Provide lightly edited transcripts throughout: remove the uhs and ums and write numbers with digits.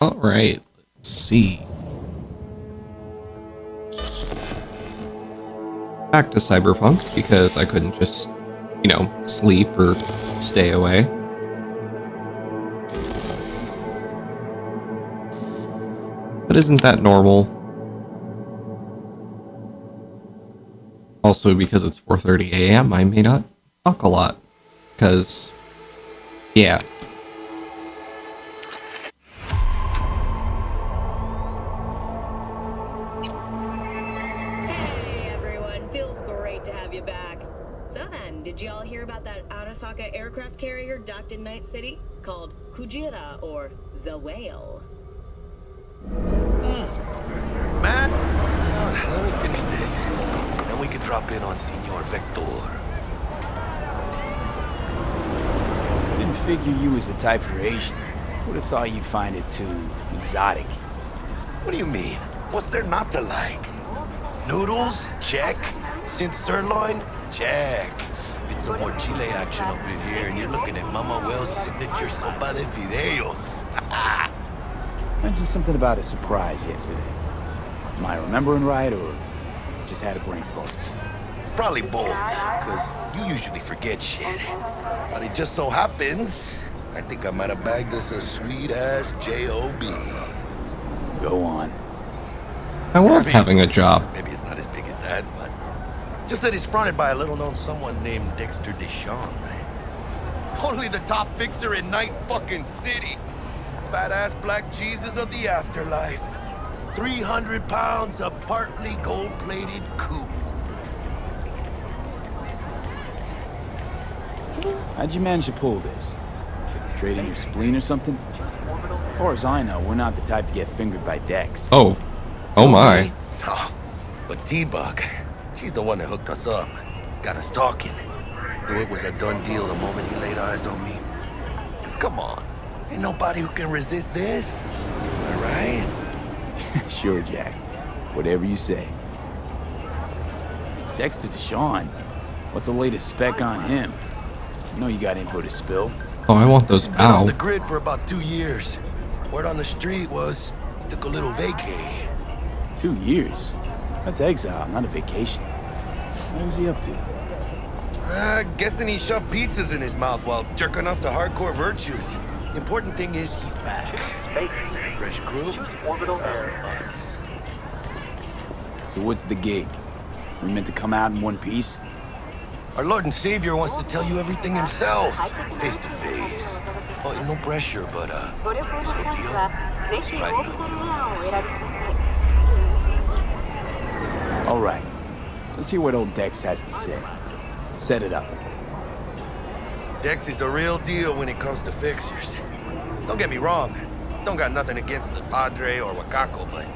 All right, let's see. Back to Cyberpunk because I couldn't just, sleep or stay away. But isn't that normal? Also, because it's 4:30 a.m., I may not talk a lot. Because, yeah. Hey everyone, feels great to have you back. So then, did y'all hear about that Arasaka aircraft carrier docked in Night City? Called Kujira, or the Whale? Man, let me finish this. Then we can drop in on Senor Vector. Didn't figure you was the type for Asian. Would have thought you'd find it too exotic. What do you mean? What's there not to like? Noodles? Check. Synth sirloin? Check. It's some more Chile action up in here, and you're looking at Mama Wells' signature sopa de fideos. Mentioned something about a surprise yesterday. Am I remembering right, or just had a brain fart? Probably both, because you usually forget shit. But it just so happens, I think I might have bagged us a sweet-ass J.O.B. Go on. I love having a job. Maybe it's not as big as that, but just that he's fronted by a little-known someone named Dexter Deshawn. Only the top fixer in Night fucking City. Fat-ass black Jesus of the afterlife. 300 pounds of partly gold-plated coup. How'd you manage to pull this? Trade in your spleen or something? As far as I know, we're not the type to get fingered by Dex. Oh my. Oh, but T-Bug, she's the one that hooked us up. Got us talking. Knew it was a done deal the moment he laid eyes on me. 'Cause come on, ain't nobody who can resist this. Am I right? Sure, Jack. Whatever you say. Dexter Deshawn? What's the latest spec on him? I know you got info to spill. Oh, I want those Been off pow. the grid for about 2 years. Word on the street was he took a little vacay. 2 years? That's exile, not a vacation. What was he up to? Guessing he shoved pizzas in his mouth while jerking off to hardcore virtues. Important thing is he's back. It's a fresh crew. And us. So what's the gig? We meant to come out in one piece? Our Lord and Savior wants to tell you everything himself, face to face. Oh, no pressure, but this whole deal is riding on you. All right. Let's hear what old Dex has to say. Set it up. Dex is a real deal when it comes to fixers. Don't get me wrong, don't got nothing against the Padre or Wakako, but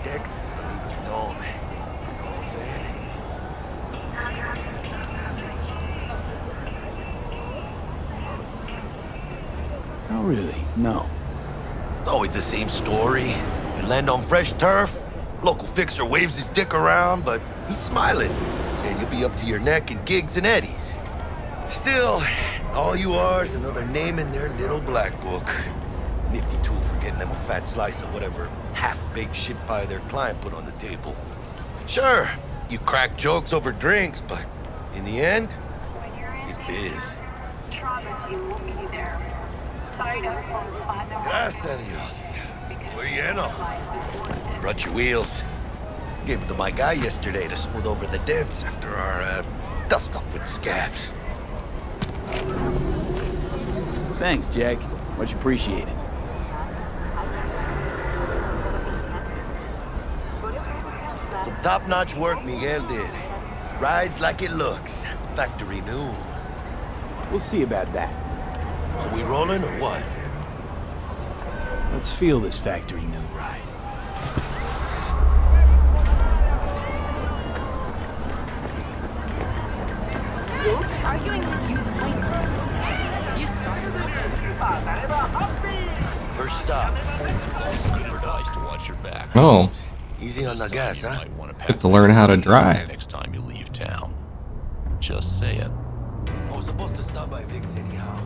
Dex is in a league of his own. You know what I'm saying? Oh, really? No. It's always the same story. You land on fresh turf, local fixer waves his dick around, but he's smiling, saying you'll be up to your neck in gigs and eddies. Still, all you are is another name in their little black book. Nifty tool for getting them a fat slice of whatever half-baked shit pie their client put on the table. Sure, you crack jokes over drinks, but in the end, it's biz. Gracias a Dios. We're lleno. Brought your wheels. Gave them to my guy yesterday to smooth over the dents after our dust-up with the scabs. Thanks, Jack. Much appreciated. Some top-notch work Miguel did. Rides like it looks. Factory new. We'll see about that. So we rolling or what? Let's feel this factory new ride. Arguing with you is pointless. You started First stop. Good advice to watch your back. Oh, Easy on the gas, huh? Might want to get to learn how to drive. next time you leave town. Just say it. I was supposed to stop by Vic's anyhow.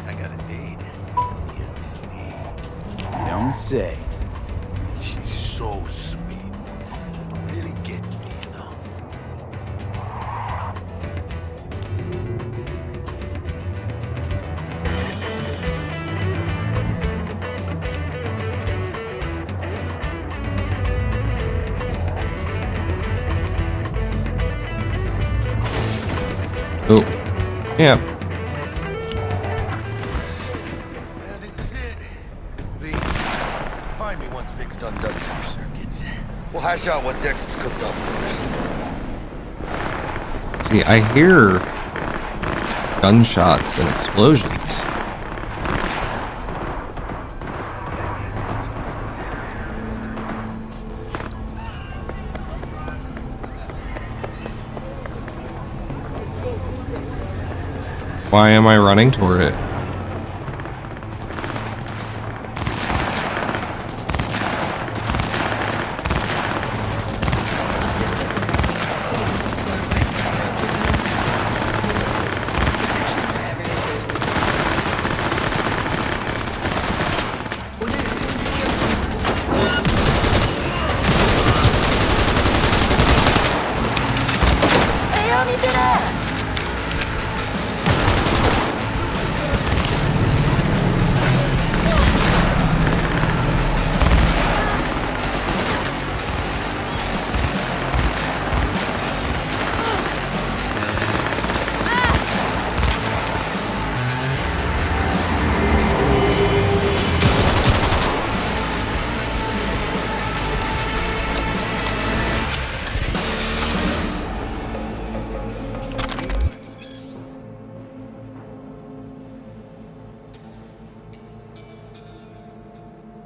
I got a date. Me and Misty. You don't say. She's so sweet. Really gets me, you know. Oh, yeah. Yeah, this is it. V, find me once Vic's done dusting your circuits. We'll hash out what Dex has cooked up first. See, I hear gunshots and explosions. Why am I running toward it?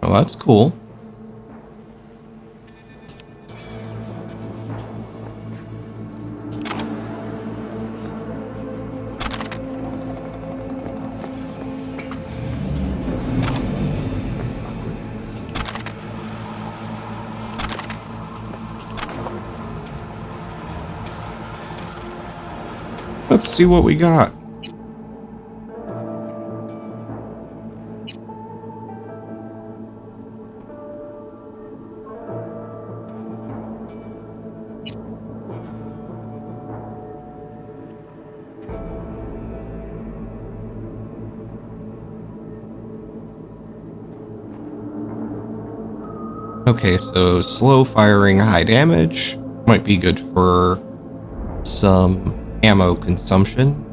Oh, that's cool. Let's see what we got. Okay, so slow firing, high damage might be good for some ammo consumption.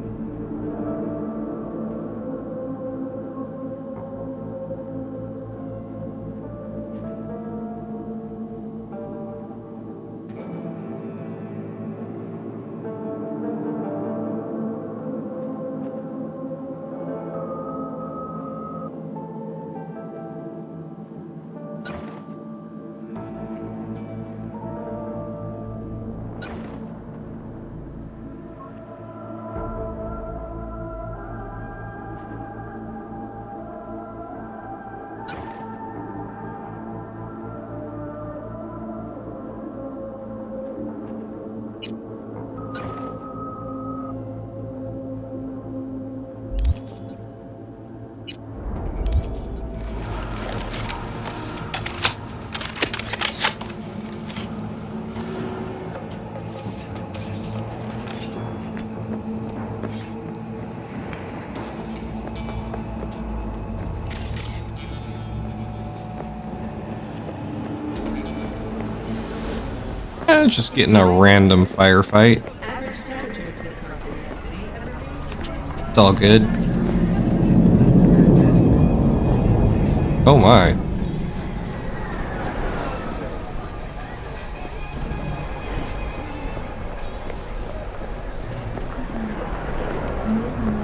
Just getting a random firefight. It's all good. Oh my.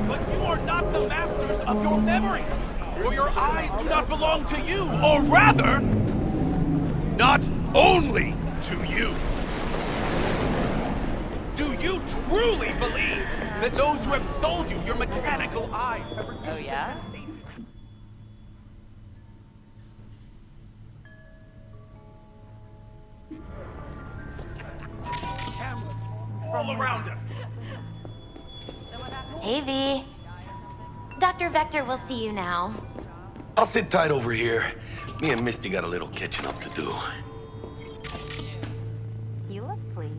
But you are not the masters of your memories, for your eyes do not belong to you, or rather, not only to you. Do you truly believe that those who have sold you your mechanical eyes have Oh, yeah? cameras all around us? Hey, V. Dr. Vector will see you now. I'll sit tight over here. Me and Misty got a little catching up to do. You look pleased.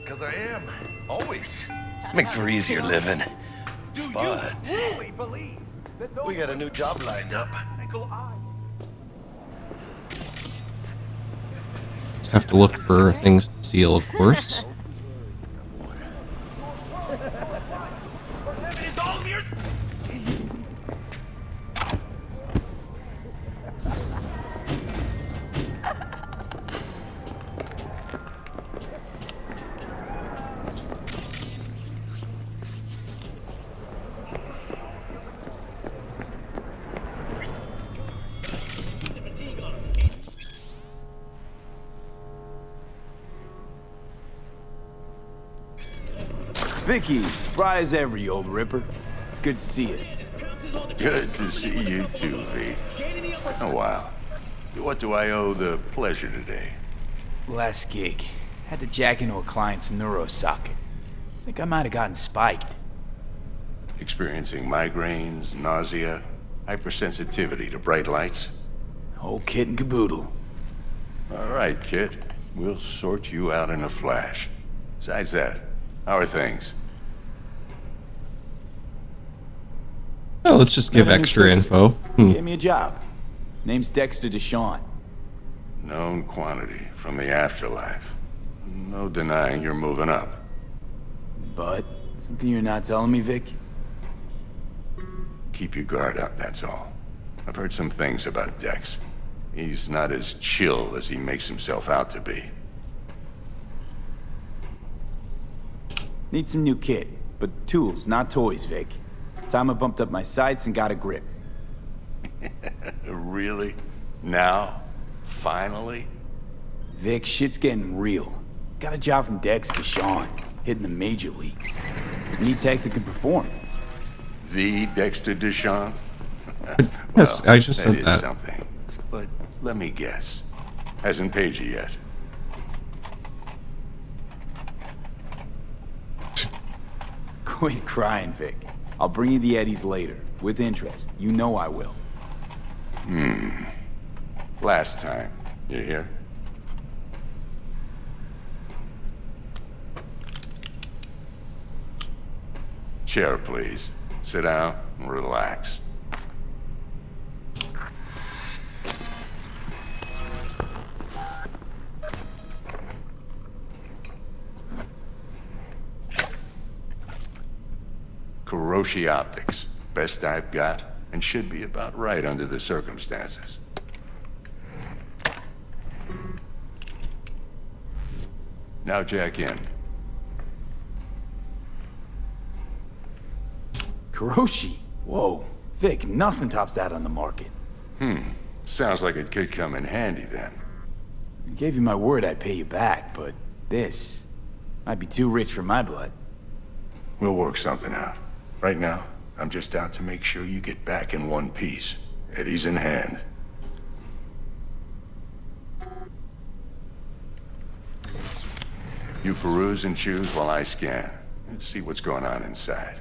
Because I am. Always. Makes for easier living. Do But you truly believe that those we got a new job lined up. identical eyes? Just have to look for things to steal, of course. It is all mere. Vicky, surprise ever, you old ripper. It's good to see you. Good to see you too, V. Oh, wow. What do I owe the pleasure today? Last gig. Had to jack into a client's neuro socket. Think I might have gotten spiked. Experiencing migraines, nausea, hypersensitivity to bright lights? Whole kit and caboodle. All right, kid. We'll sort you out in a flash. Besides that, how are things? Oh, let's just give Got a new extra fixer. info. Gave me a job. Name's Dexter Deshawn. Known quantity from the afterlife. No denying you're moving up. But, something you're not telling me, Vic? Keep your guard up, that's all. I've heard some things about Dex. He's not as chill as he makes himself out to be. Need some new kit, but tools, not toys, Vic. Time I bumped up my sights and got a grip. Really? Now? Finally? Vic, shit's getting real. Got a job from Dex to Sean, hitting the major leagues. Need tech that can perform. The Dexter Deshawn? Yes, I just said is that. Something. But let me guess. Hasn't paid you yet. Quit crying, Vic. I'll bring you the eddies later, with interest. You know I will. Last time. You hear? Chair, please. Sit down and relax. Kuroshi Optics. Best I've got, and should be about right under the circumstances. Now jack in. Kuroshi? Whoa. Vic, nothing tops that on the market. Sounds like it could come in handy then. I gave you my word I'd pay you back, but this might be too rich for my blood. We'll work something out. Right now, I'm just out to make sure you get back in one piece. Eddie's in hand. You peruse and choose while I scan. Let's see what's going on inside.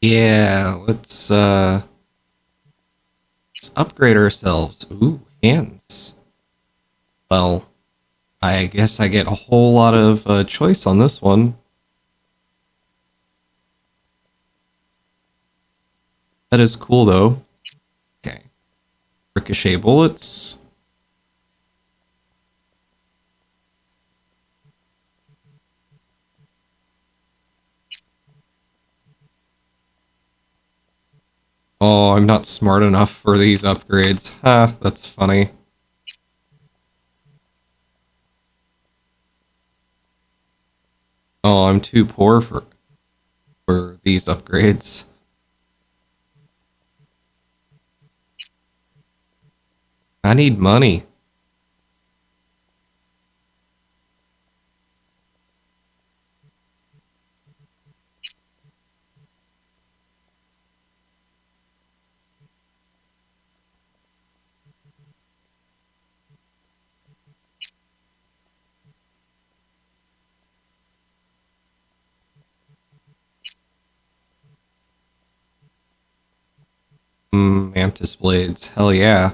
Yeah, let's upgrade ourselves. Ooh, hands. Well, I guess I get a whole lot of choice on this one. That is cool, though. Okay. Ricochet bullets. Oh, I'm not smart enough for these upgrades. Ha, that's funny. Oh, I'm too poor for these upgrades. I need money. mantis blades. Hell yeah.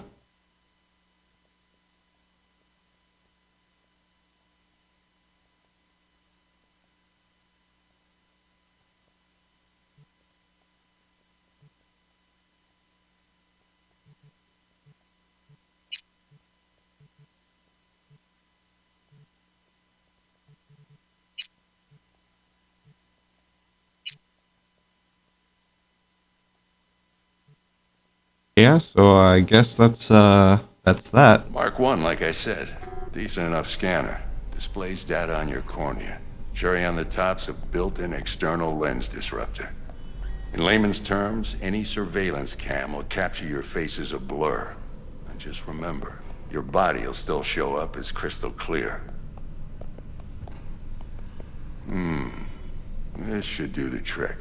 Yeah, so I guess that's that. Mark 1, like I said. Decent enough scanner. Displays data on your cornea. Cherry on the top's a built-in external lens disruptor. In layman's terms, any surveillance cam will capture your face as a blur. And just remember, your body will still show up as crystal clear. This should do the trick.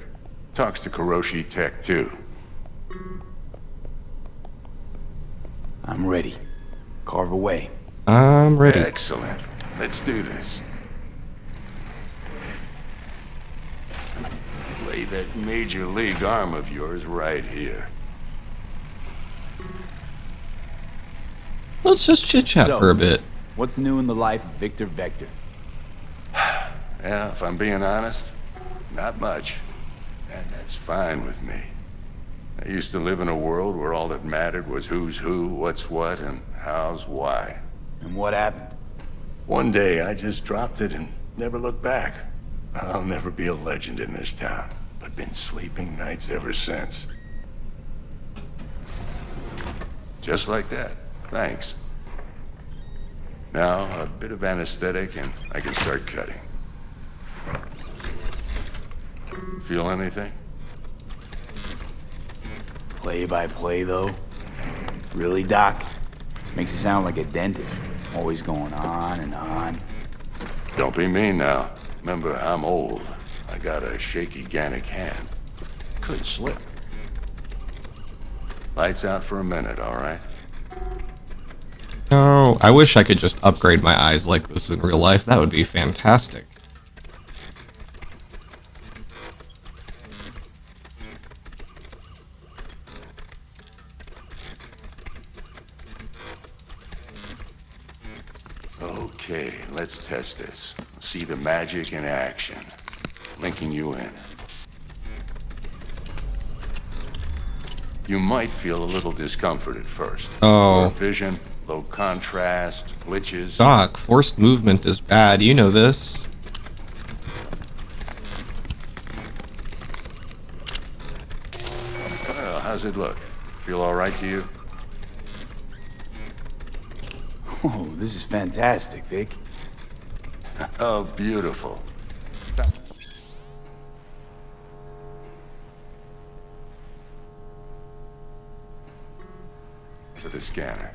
Talks to Kuroshi Tech, too. I'm ready. Carve away. I'm ready. Excellent. Let's do this. Lay that major league arm of yours right here. Let's just chit-chat So, for a bit. What's new in the life of Victor Vector? Yeah, if I'm being honest, not much. And that's fine with me. I used to live in a world where all that mattered was who's who, what's what, and how's why. And what happened? One day, I just dropped it and never looked back. I'll never be a legend in this town, but been sleeping nights ever since. Just like that. Thanks. Now, a bit of anesthetic and I can start cutting. Feel anything? Play by play, though? Really, Doc? Makes you sound like a dentist. Always going on and on. Don't be mean now. Remember, I'm old. I got a shaky Gannic hand. Could slip. Lights out for a minute, all right? Oh, I wish I could just upgrade my eyes like this in real life. That would be fantastic. Okay, let's test this. See the magic in action. Linking you in. You might feel a little discomfort at first. Oh. Poor vision, low contrast, glitches. Doc, forced movement is bad. You know this. Well, how's it look? Feel all right to you? Oh, this is fantastic, Vic. Oh, beautiful. For the scanner.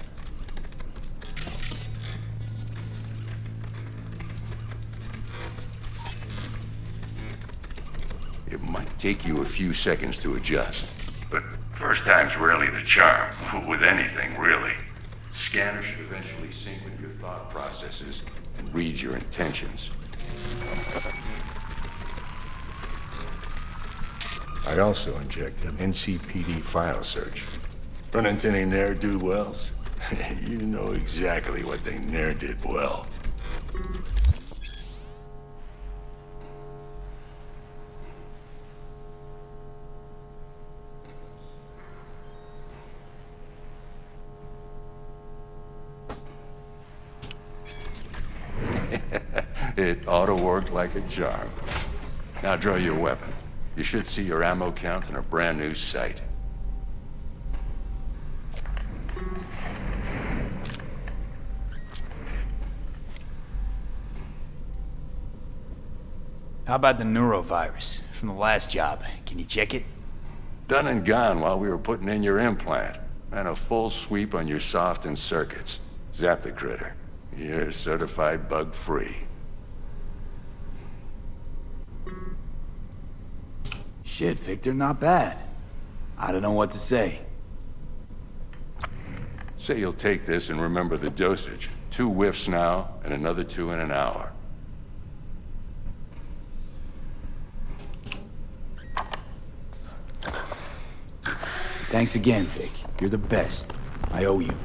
It might take you a few seconds to adjust. But first time's rarely the charm, with anything, really. Scanner should eventually sync with your thought processes and read your intentions. I also injected an NCPD file search. Run into any ne'er-do-wells? You know exactly what they ne'er did well. It ought to work like a charm. Now draw your weapon. You should see your ammo count in a brand new sight. How about the neurovirus from the last job? Can you check it? Done and gone while we were putting in your implant. And a full sweep on your soft and circuits. Zap the critter. You're certified bug-free. Shit, Victor, not bad. I don't know what to say. Say you'll take this and remember the dosage. 2 whiffs now, and another 2 in an hour. Thanks again, Vic. You're the best. I owe you.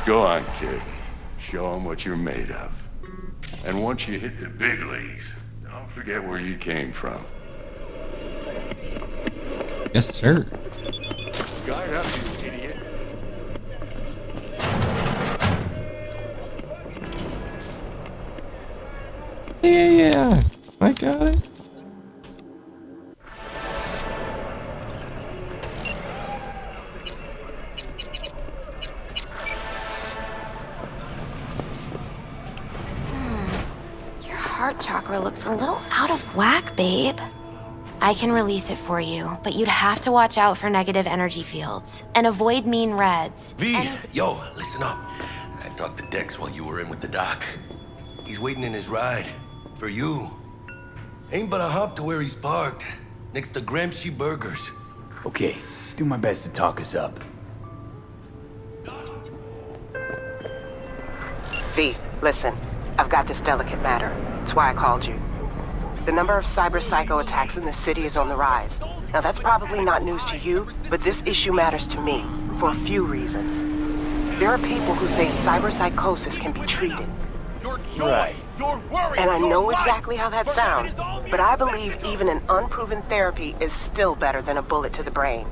Go on, kid. Show them what you're made of. And once you hit the big leagues, don't forget where you came from. Yes, sir. Guard up, you idiot. Yeah, I got it. Your heart chakra looks a little out of whack, babe. I can release it for you, but you'd have to watch out for negative energy fields and avoid mean reds. V, yo, listen up. I talked to Dex while you were in with the doc. He's waiting in his ride. For you. Ain't but a hop to where he's parked. Next to Gramsci Burgers. Okay, do my best to talk us up. V, listen. I've got this delicate matter. That's why I called you. The number of cyber psycho attacks in the city is on the rise. Now that's probably not news to you, but this issue matters to me for a few reasons. There are people who say cyber psychosis can be treated. Right. And I know exactly how that sounds, but I believe even an unproven therapy is still better than a bullet to the brain.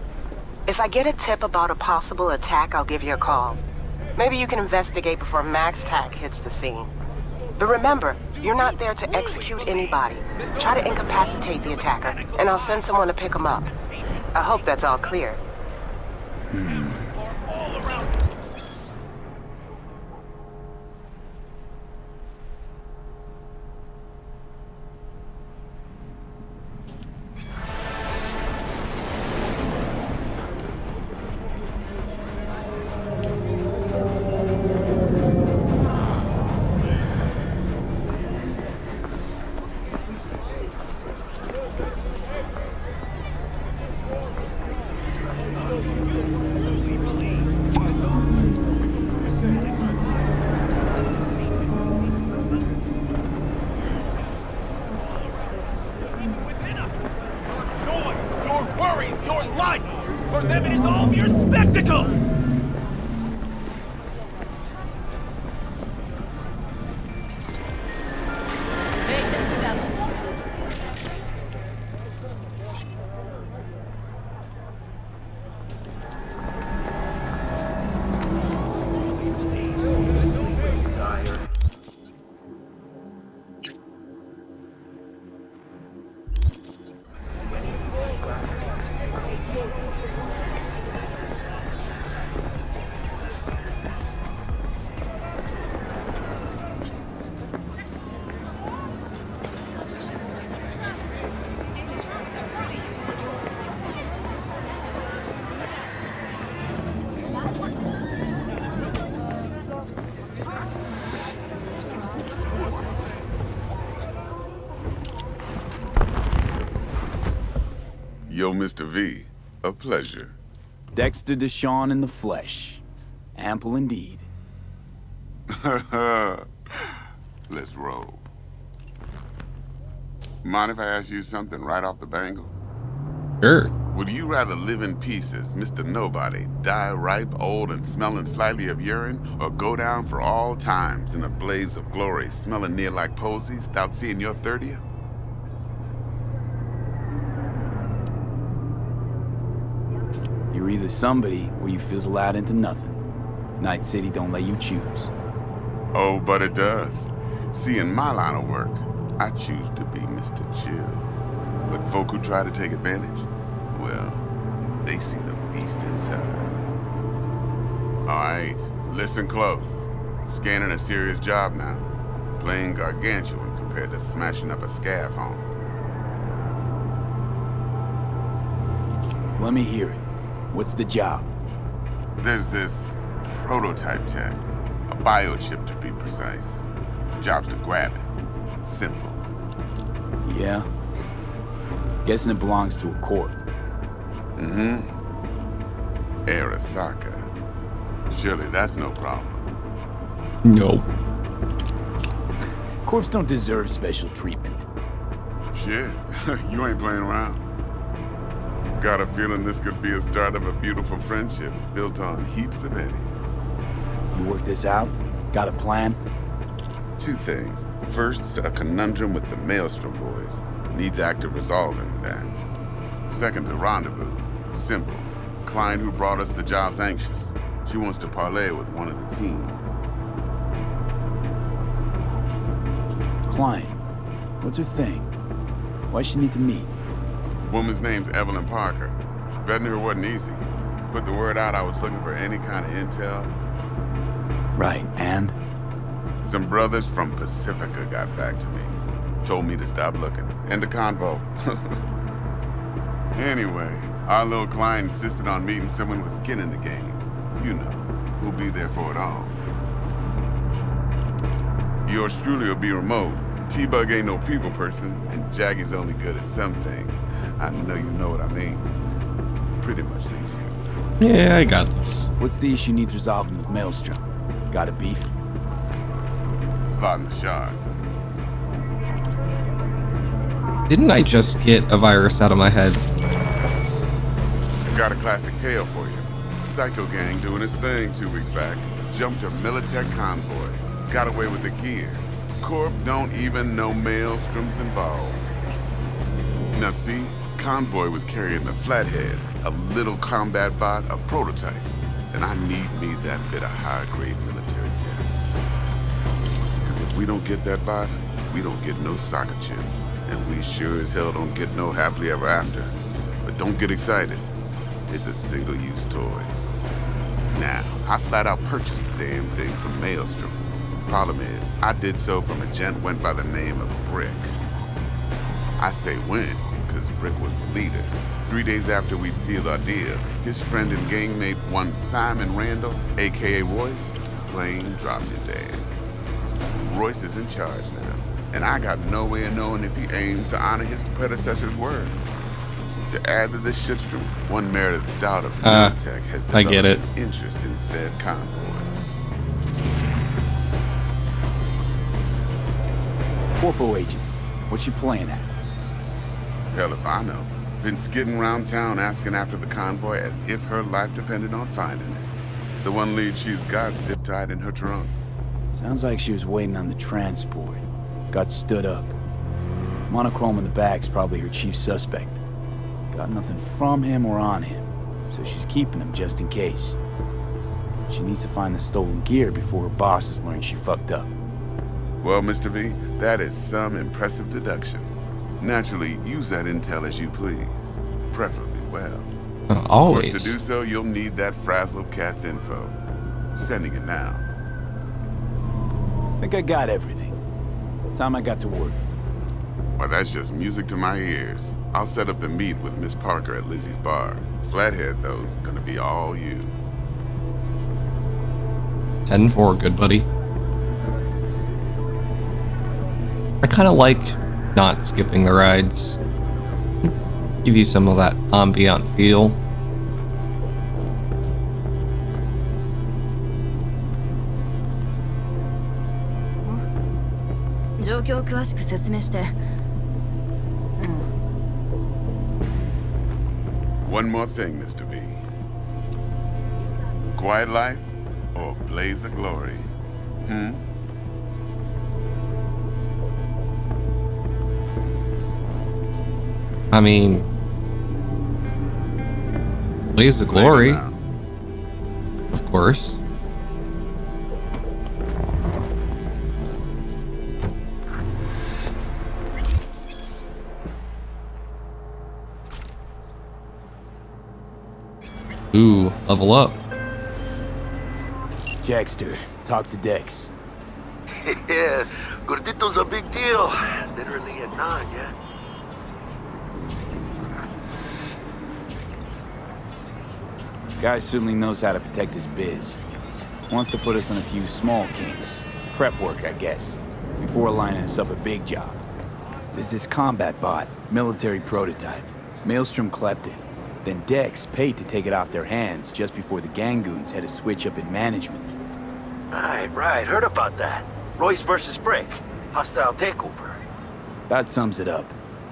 If I get a tip about a possible attack, I'll give you a call. Maybe you can investigate before Max Tack hits the scene. But remember, you're not there to execute anybody. Try to incapacitate the attacker, and I'll send someone to pick him up. I hope that's all clear. For them it is all mere spectacle! Yo, Mr. V, a pleasure. Dexter Deshawn in the flesh. Ample indeed. Let's roll. Mind if I ask you something right off the bangle? Sure. Would you rather live in pieces, Mr. Nobody, die ripe, old, and smelling slightly of urine, or go down for all times in a blaze of glory, smelling near like posies, without seeing your 30th? You're either somebody or you fizzle out into nothing. Night City don't let you choose. Oh, but it does. See, in my line of work, I choose to be Mr. Chill. But folk who try to take advantage, well, they see the beast inside. All right, listen close. Scanning a serious job now. Playing gargantuan compared to smashing up a scav home. Let me hear it. What's the job? There's this prototype tech. A biochip, to be precise. Job's to grab it. Simple. Yeah? Guessing it belongs to a corp. Mm-hmm. Arasaka. Surely that's no problem. No. Corps don't deserve special treatment. Shit, you ain't playing around. Got a feeling this could be a start of a beautiful friendship built on heaps of eddies. You work this out? Got a plan? Two things. First, a conundrum with the Maelstrom boys. Needs active resolving, that. Second, a rendezvous. Simple. Client who brought us the job's anxious. She wants to parlay with one of the team. Client. What's her thing? Why she need to meet? Woman's name's Evelyn Parker. Vetting her wasn't easy. Put the word out I was looking for any kind of intel. Right, and? Some brothers from Pacifica got back to me. Told me to stop looking. End of convo. Anyway, our little client insisted on meeting someone with skin in the game. You know, who'll be there for it all. Yours truly will be remote. T-Bug ain't no people person, and Jackie's only good at some things. I know you know what I mean. Pretty much leaves you. Yeah, I got this. What's the issue needs resolving with Maelstrom? Got a beef? Slotting the shard. Didn't I just get a virus out of my head? I got a classic tale for you. Psycho gang doing his thing 2 weeks back. Jumped a Militech convoy. Got away with the gear. Corp don't even know Maelstrom's involved. Now see, convoy was carrying the Flathead, a little combat bot, a prototype. And I need me that bit of high-grade military tech. Because if we don't get that bot, we don't get no soccer chip. And we sure as hell don't get no happily ever after. But don't get excited. It's a single-use toy. Now, I flat out purchased the damn thing from Maelstrom. Problem is, I did so from a gent went by the name of Brick. I say went, because Brick was the leader. 3 days after we'd sealed our deal, his friend and gangmate, one Simon Randall, aka Royce, plain dropped his ass. Royce is in charge now, and I got no way of knowing if he aims to honor his predecessor's word. To add to this shitstorm, one Meredith Stout of Militech has developed an interest in said convoy. Corpo agent, what's she playing at? Hell if I know. Been skidding around town asking after the convoy as if her life depended on finding it. The one lead she's got zip-tied in her trunk. Sounds like she was waiting on the transport. Got stood up. Monochrome in the back's probably her chief suspect. Got nothing from him or on him, so she's keeping him just in case. She needs to find the stolen gear before her bosses learn she fucked up. Well, Mr. V, that is some impressive deduction. Naturally, use that intel as you please. Preferably well. Always. Of course, to do so, you'll need that frazzled cat's info. Sending it now. Think I got everything. Time I got to work. Well, that's just music to my ears. I'll set up the meet with Miss Parker at Lizzie's bar. Flathead, though's gonna be all you. 10-4, good buddy. I kind of like not skipping the rides. Give you some of that ambient feel. One more thing, Mr. V. Quiet life or blaze of glory? I mean, blaze of glory, of course. Ooh, level up. Jackster, talk to Dex. Yeah, Gordito's a big deal. Literally a non, yeah? Guy certainly knows how to protect his biz. Wants to put us on a few small kinks. Prep work, I guess. Before lining us up a big job. There's this combat bot, military prototype. Maelstrom clept it. Then Dex paid to take it off their hands just before the Gangoons had a switch up in management. Right. Heard about that. Royce versus Brick. Hostile takeover. That sums it up.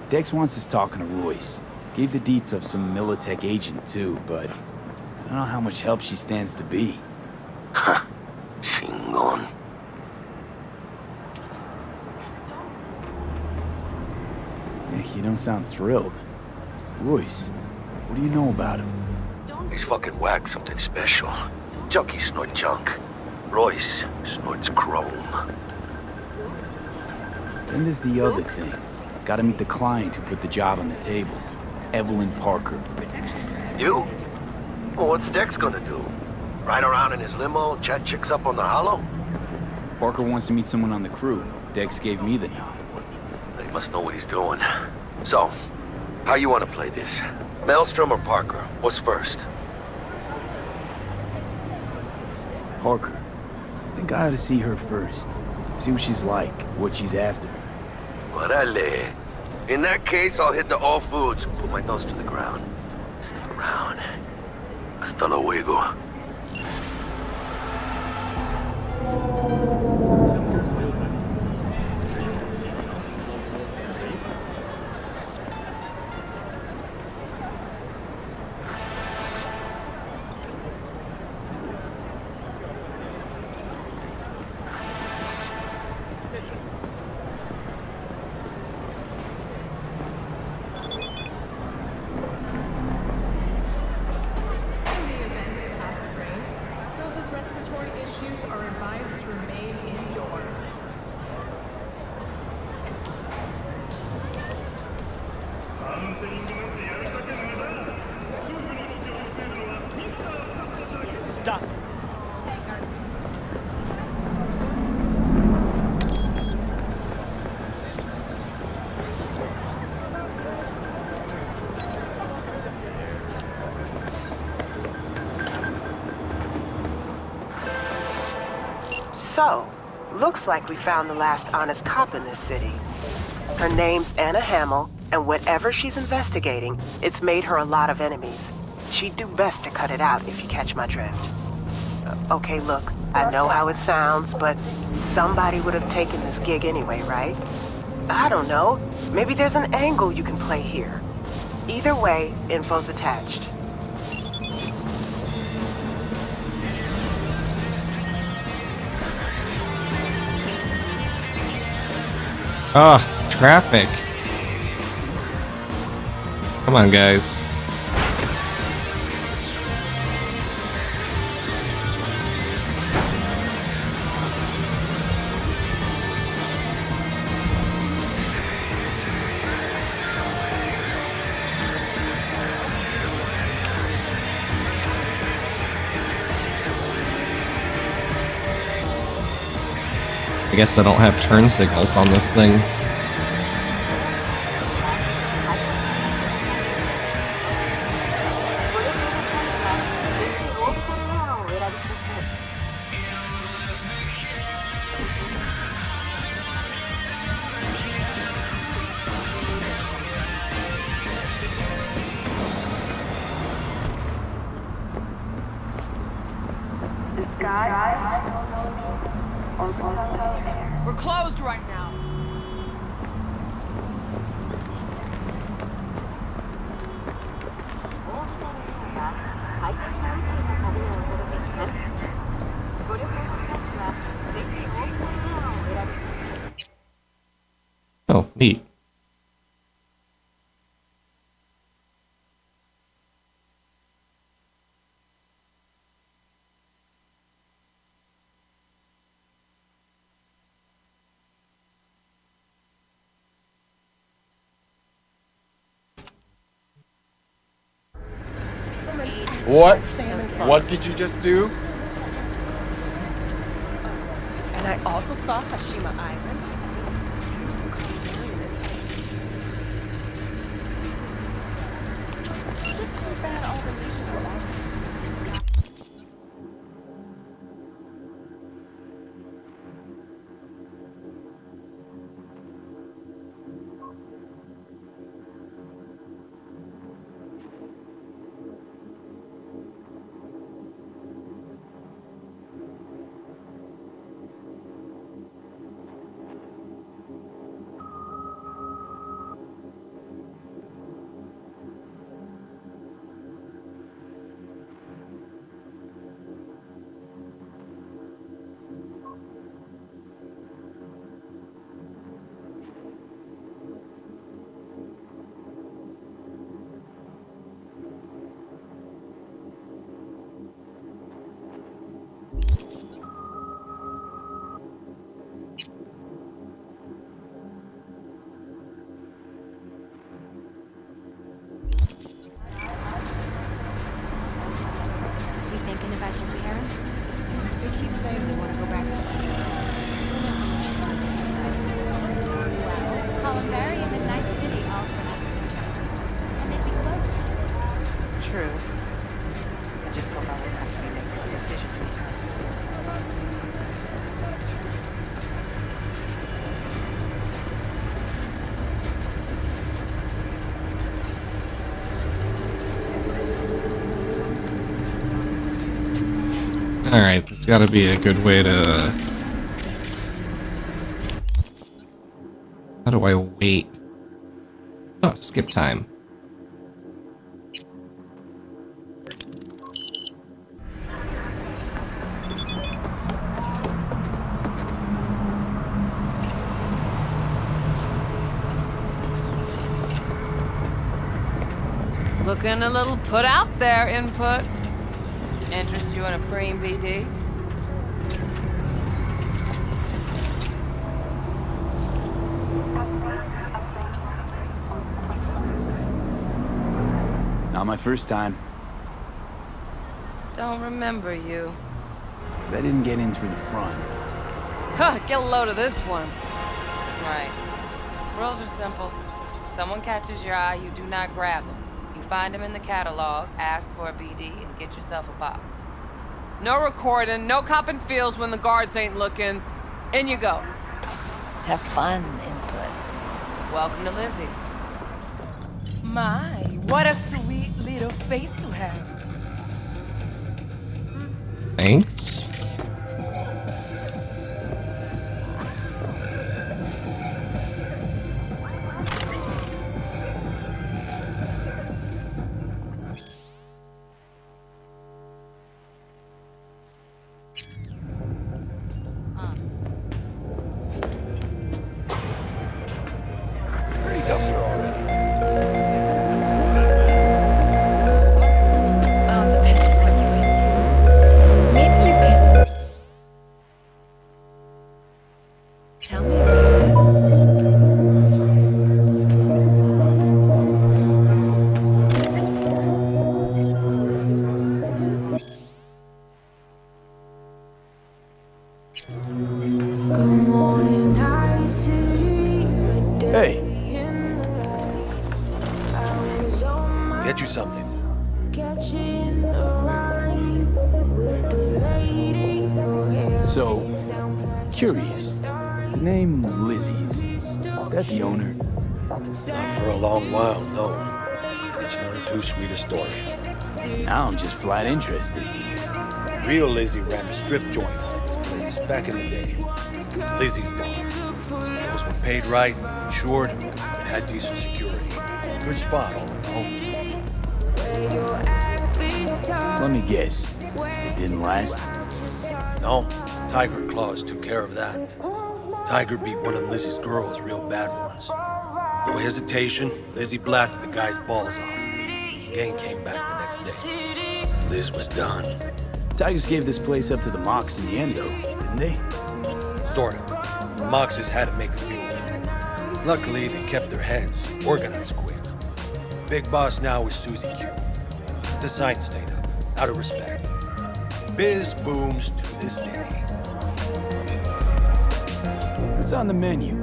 Dex wants us talking to Royce. Gave the deets of some Militech agent too, but I don't know how much help she stands to be. Shingon. You don't sound thrilled. Royce, what do you know about him? He's fucking whack something special. Junkies snort junk. Royce snorts chrome. Then there's the other thing. Gotta meet the client who put the job on the table. Evelyn Parker. You? Well, what's Dex gonna do? Ride around in his limo, chat chicks up on the hollow? Parker wants to meet someone on the crew. Dex gave me the nod. He must know what he's doing. So, how you want to play this? Maelstrom or Parker? What's first? Parker. I think I ought to see her first. See what she's like, what she's after. Orale. In that case, I'll hit the all foods, put my nose to the ground, sniff around. Hasta luego. Stop. So, looks like we found the last honest cop in this city. Her name's Anna Hamill, and whatever she's investigating, it's made her a lot of enemies. She'd do best to cut it out if you catch my drift. Okay, look, I know how it sounds, but somebody would have taken this gig anyway, right? I don't know. Maybe there's an angle you can play here. Either way, info's attached. Traffic. Come on, guys. I guess I don't have turn signals on this thing. We're closed right now. Oh, neat. What? What did you just do? And I also saw Hashima Island. Just so bad all the leashes were off. You thinking about your parents? They keep saying they want to go back to Well, Columbarium in Night City also has its charm. And they'd be close. True. I just hope I won't have to be making a decision anytime soon. Alright, there's gotta be a good way to... How do I wait? Oh, skip time. Looking a little put out there, Input. Interest you in a preem BD? Not my first time. Don't remember you. 'Cause I didn't get in through the front. Huh, get a load of this one. Right. Rules are simple. Someone catches your eye, you do not grab them. You find them in the catalog, ask for a BD, and get yourself a box. No recording, no copping feels when the guards ain't looking. In you go. Have fun, Input. Welcome to Lizzie's. My, what a sweet little face you have. Thanks. Oh, depends what you're into. Maybe you can tell me about it. Hey, Get you something. so, curious. The name Lizzie's, is that the owner? Not for a long while, no. It's none too sweet a story. Now I'm just flat interested. Real Lizzie ran a strip joint out of this place back in the day. Lizzie's Bar. Those were paid right, insured, and had decent security. Good spot, all in all. Let me guess. It didn't last? No, Tiger Claws took care of that. Tiger beat one of Lizzie's girls real bad once. No hesitation, Lizzie blasted the guy's balls off. Gang came back the next day. Liz was done. Tigers gave this place up to the Mox in the end, though, didn't they? Sort of. The Moxes had to make a deal with them. Luckily, they kept their heads, organized quick. Big boss now is Susie Q. The sign stayed up, out of respect. Biz booms to this day. What's on the menu?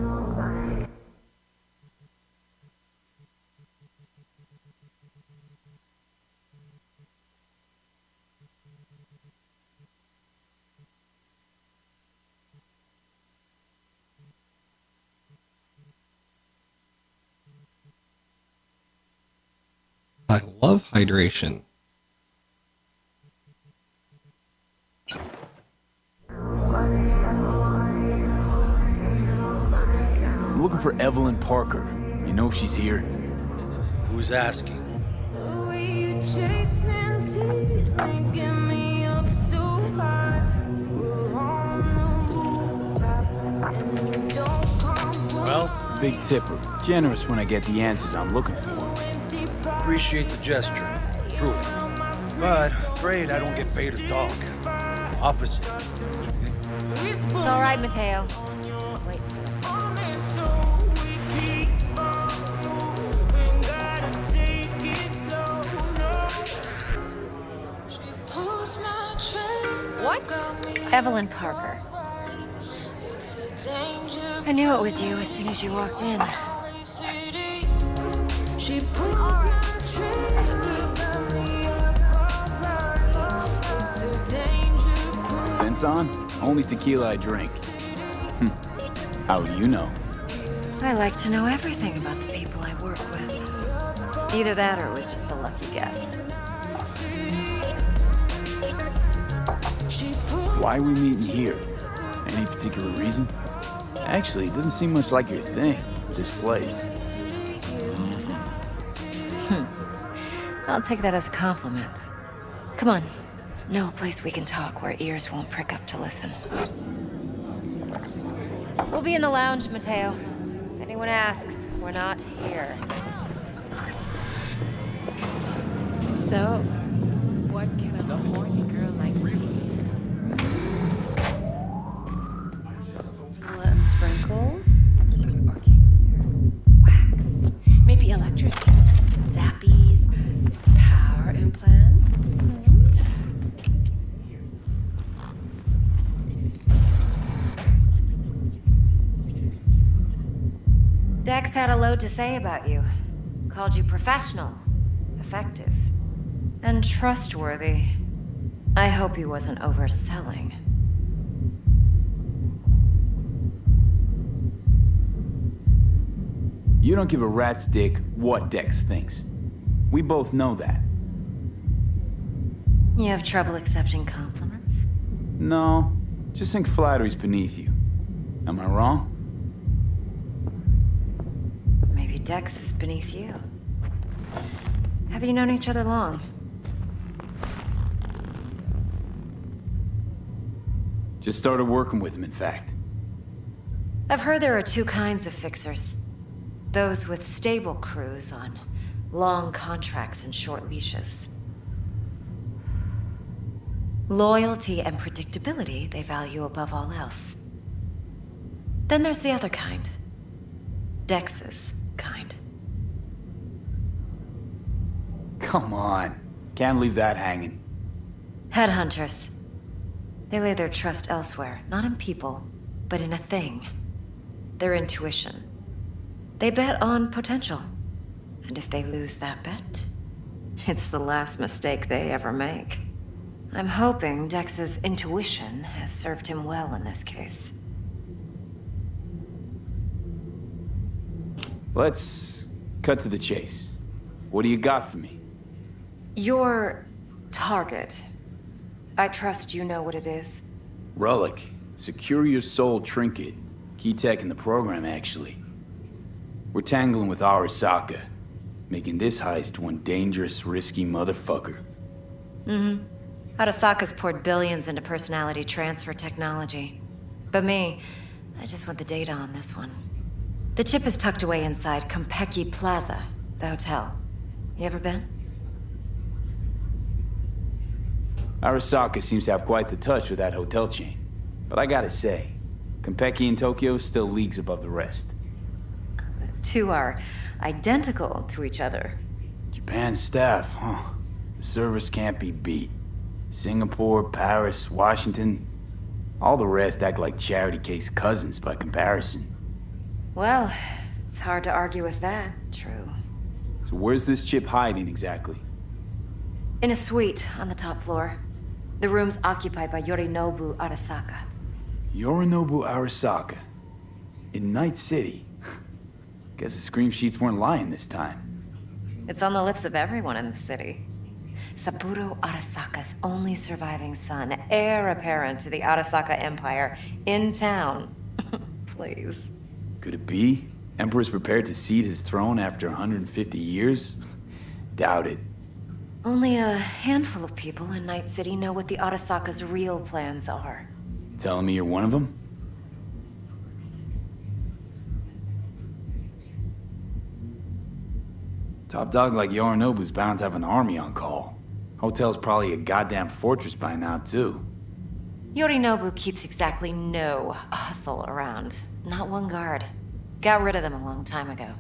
I love hydration. I'm looking for Evelyn Parker. You know if she's here? Who's asking? Well, big tipper. Generous when I get the answers I'm looking for. Appreciate the gesture, truly. But afraid I don't get paid to talk. Opposite. It's all right, Mateo. Wait. What? Evelyn Parker. I knew it was you as soon as you walked in. Sense on? Only tequila I drink. How do you know? I like to know everything about the people I work with. Either that or it was just a lucky guess. Why are we meeting here? Any particular reason? Actually, it doesn't seem much like your thing, this place. I'll take that as a compliment. Come on. No place we can talk where ears won't prick up to listen. We'll be in the lounge, Mateo. If anyone asks, we're not here. So, what can a horny girl like me? Sprinkles? Wax? Maybe electroshocks? Zappies? Power implants? Dex had a load to say about you. Called you professional, effective, and trustworthy. I hope he wasn't overselling. You don't give a rat's dick what Dex thinks. We both know that. You have trouble accepting compliments? No, just think flattery's beneath you. Am I wrong? Maybe Dex is beneath you. Have you known each other long? Just started working with him, in fact. I've heard there are two kinds of fixers. Those with stable crews on long contracts and short leashes. Loyalty and predictability they value above all else. Then there's the other kind. Dex's kind. Come on. Can't leave that hanging. Headhunters. They lay their trust elsewhere, not in people, but in a thing. Their intuition. They bet on potential. And if they lose that bet, it's the last mistake they ever make. I'm hoping Dex's intuition has served him well in this case. Let's cut to the chase. What do you got for me? Your target. I trust you know what it is. Relic. Secure your soul trinket. Key tech in the program, actually. We're tangling with Arasaka, making this heist one dangerous, risky motherfucker. Arasaka's poured billions into personality transfer technology. But me, I just want the data on this one. The chip is tucked away inside Konpeki Plaza, the hotel. You ever been? Arasaka seems to have quite the touch with that hotel chain. But I gotta say, Konpeki in Tokyo still leagues above the rest. The two are identical to each other. Japan's staff, huh? The service can't be beat. Singapore, Paris, Washington. All the rest act like charity case cousins by comparison. Well, it's hard to argue with that. True. So where's this chip hiding exactly? In a suite on the top floor. The room's occupied by Yorinobu Arasaka. Yorinobu Arasaka. In Night City. Guess the scream sheets weren't lying this time. It's on the lips of everyone in the city. Saburo Arasaka's only surviving son, heir apparent to the Arasaka Empire, in town. Please. Could it be? Emperor's prepared to cede his throne after 150 years? Doubt it. Only a handful of people in Night City know what the Arasaka's real plans are. Telling me you're one of them? Top dog like Yorinobu's bound to have an army on call. Hotel's probably a goddamn fortress by now, too. Yorinobu keeps exactly no hustle around. Not one guard. Got rid of them a long time ago.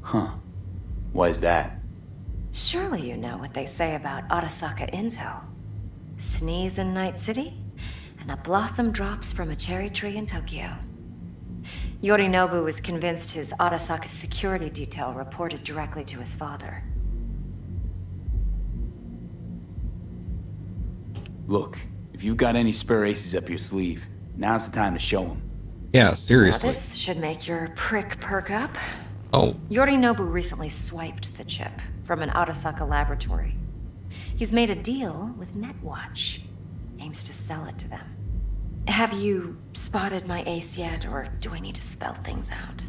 Huh. Why is that? Surely you know what they say about Arasaka intel. Sneeze in Night City, and a blossom drops from a cherry tree in Tokyo. Yorinobu was convinced his Arasaka security detail reported directly to his father. Look, if you've got any spare aces up your sleeve, now's the time to show them. Yeah, Now, seriously. this should make your prick perk up. Oh, Yorinobu recently swiped the chip from an Arasaka laboratory. He's made a deal with Netwatch. Aims to sell it to them. Have you spotted my ace yet, or do I need to spell things out?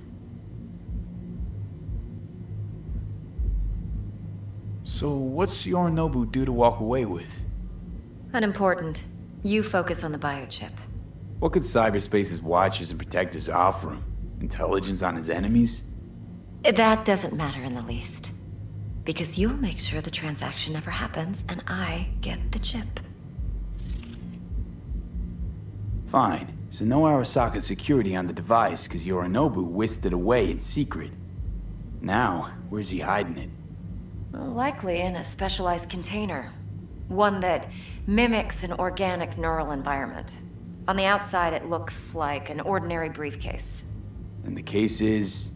So what's Yorinobu due to walk away with? Unimportant. You focus on the biochip. What could cyberspace's watchers and protectors offer him? Intelligence on his enemies? That doesn't matter in the least. Because you'll make sure the transaction never happens, and I get the chip. Fine. So no Arasaka security on the device because Yorinobu whisked it away in secret. Now, where's he hiding it? Well, likely in a specialized container. One that mimics an organic neural environment. On the outside, it looks like an ordinary briefcase. And the case is...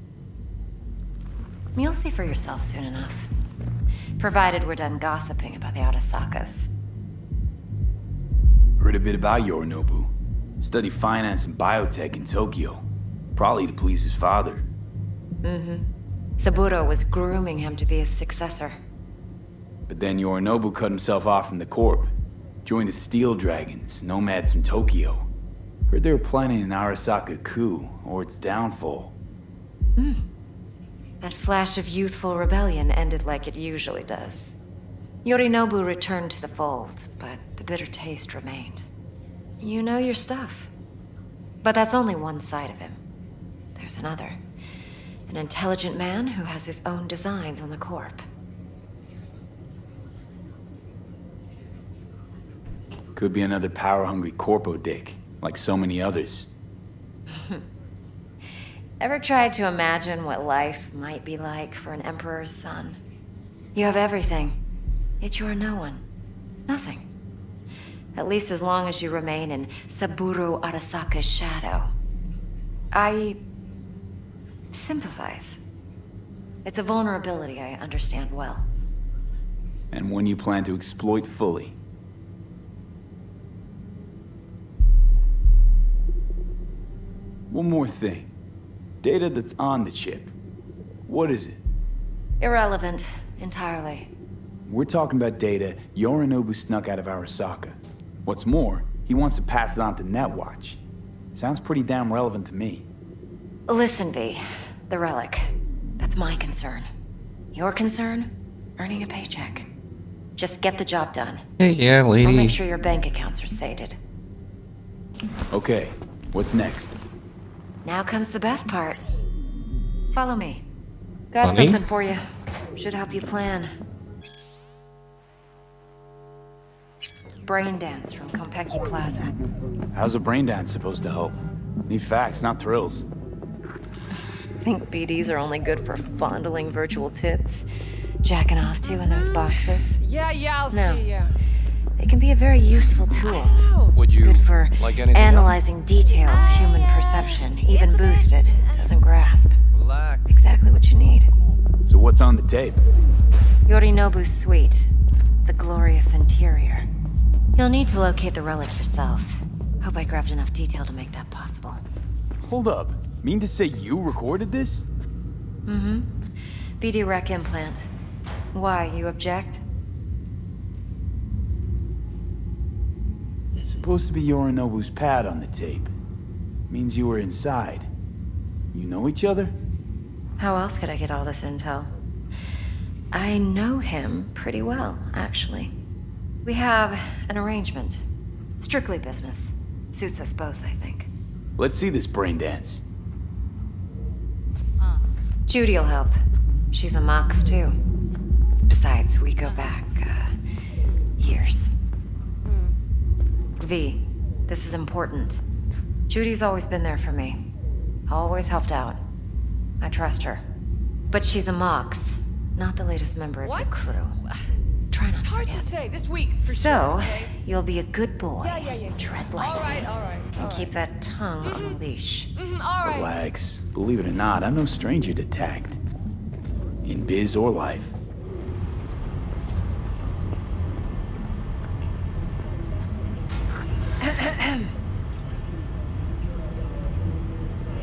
You'll see for yourself soon enough. Provided we're done gossiping about the Arasakas. Heard a bit about Yorinobu. Studied finance and biotech in Tokyo. Probably to please his father. Mm-hmm. Saburo was grooming him to be his successor. But then Yorinobu cut himself off from the Corp. Joined the Steel Dragons, nomads from Tokyo. Heard they were planning an Arasaka coup, or its downfall. That flash of youthful rebellion ended like it usually does. Yorinobu returned to the fold, but the bitter taste remained. You know your stuff. But that's only one side of him. There's another. An intelligent man who has his own designs on the Corp. Could be another power-hungry corpo dick, like so many others. Ever tried to imagine what life might be like for an emperor's son? You have everything, yet you are no one. Nothing. At least as long as you remain in Saburo Arasaka's shadow. I sympathize. It's a vulnerability I understand well. And one you plan to exploit fully. One more thing. Data that's on the chip. What is it? Irrelevant, entirely. We're talking about data Yorinobu snuck out of Arasaka. What's more, he wants to pass it on to Netwatch. Sounds pretty damn relevant to me. Listen, V. The relic. That's my concern. Your concern? Earning a paycheck. Just get the job done. hey, yeah, I'll lady. make sure your bank accounts are sated. Okay, what's next? Now comes the best part. Follow me. Got Funny? something for you. Should help you plan. Brain dance from Konpeki Plaza. How's a brain dance supposed to help? Need facts, not thrills. Think BDs are only good for fondling virtual tits? Jacking off to in those boxes? Yeah, I'll No. see ya. They can be a very useful tool. Would you Good for like anything analyzing details human perception, even boosted, doesn't grasp. Relax. Exactly what you need. So what's on the tape? Yorinobu's suite. The glorious interior. You'll need to locate the relic yourself. Hope I grabbed enough detail to make that possible. Hold up. Mean to say you recorded this? Mm-hmm. BD Rec implant. Why, you object? Supposed to be Yorinobu's pad on the tape. Means you were inside. You know each other? How else could I get all this intel? I know him pretty well, actually. We have an arrangement. Strictly business. Suits us both, I think. Let's see this brain dance. Judy'll help. She's a Mox, too. Besides, we go back, years. V, This is important. Judy's always been there for me. Always helped out. I trust her. But she's a Mox, not the latest member of your crew. Try not It's to hard forget. to say. This week, for So, sure. Okay? you'll be a good boy. Yeah. Tread lightly. All right. And keep that tongue on a leash. All right. Relax. Believe it or not, I'm no stranger to tact. In biz or life.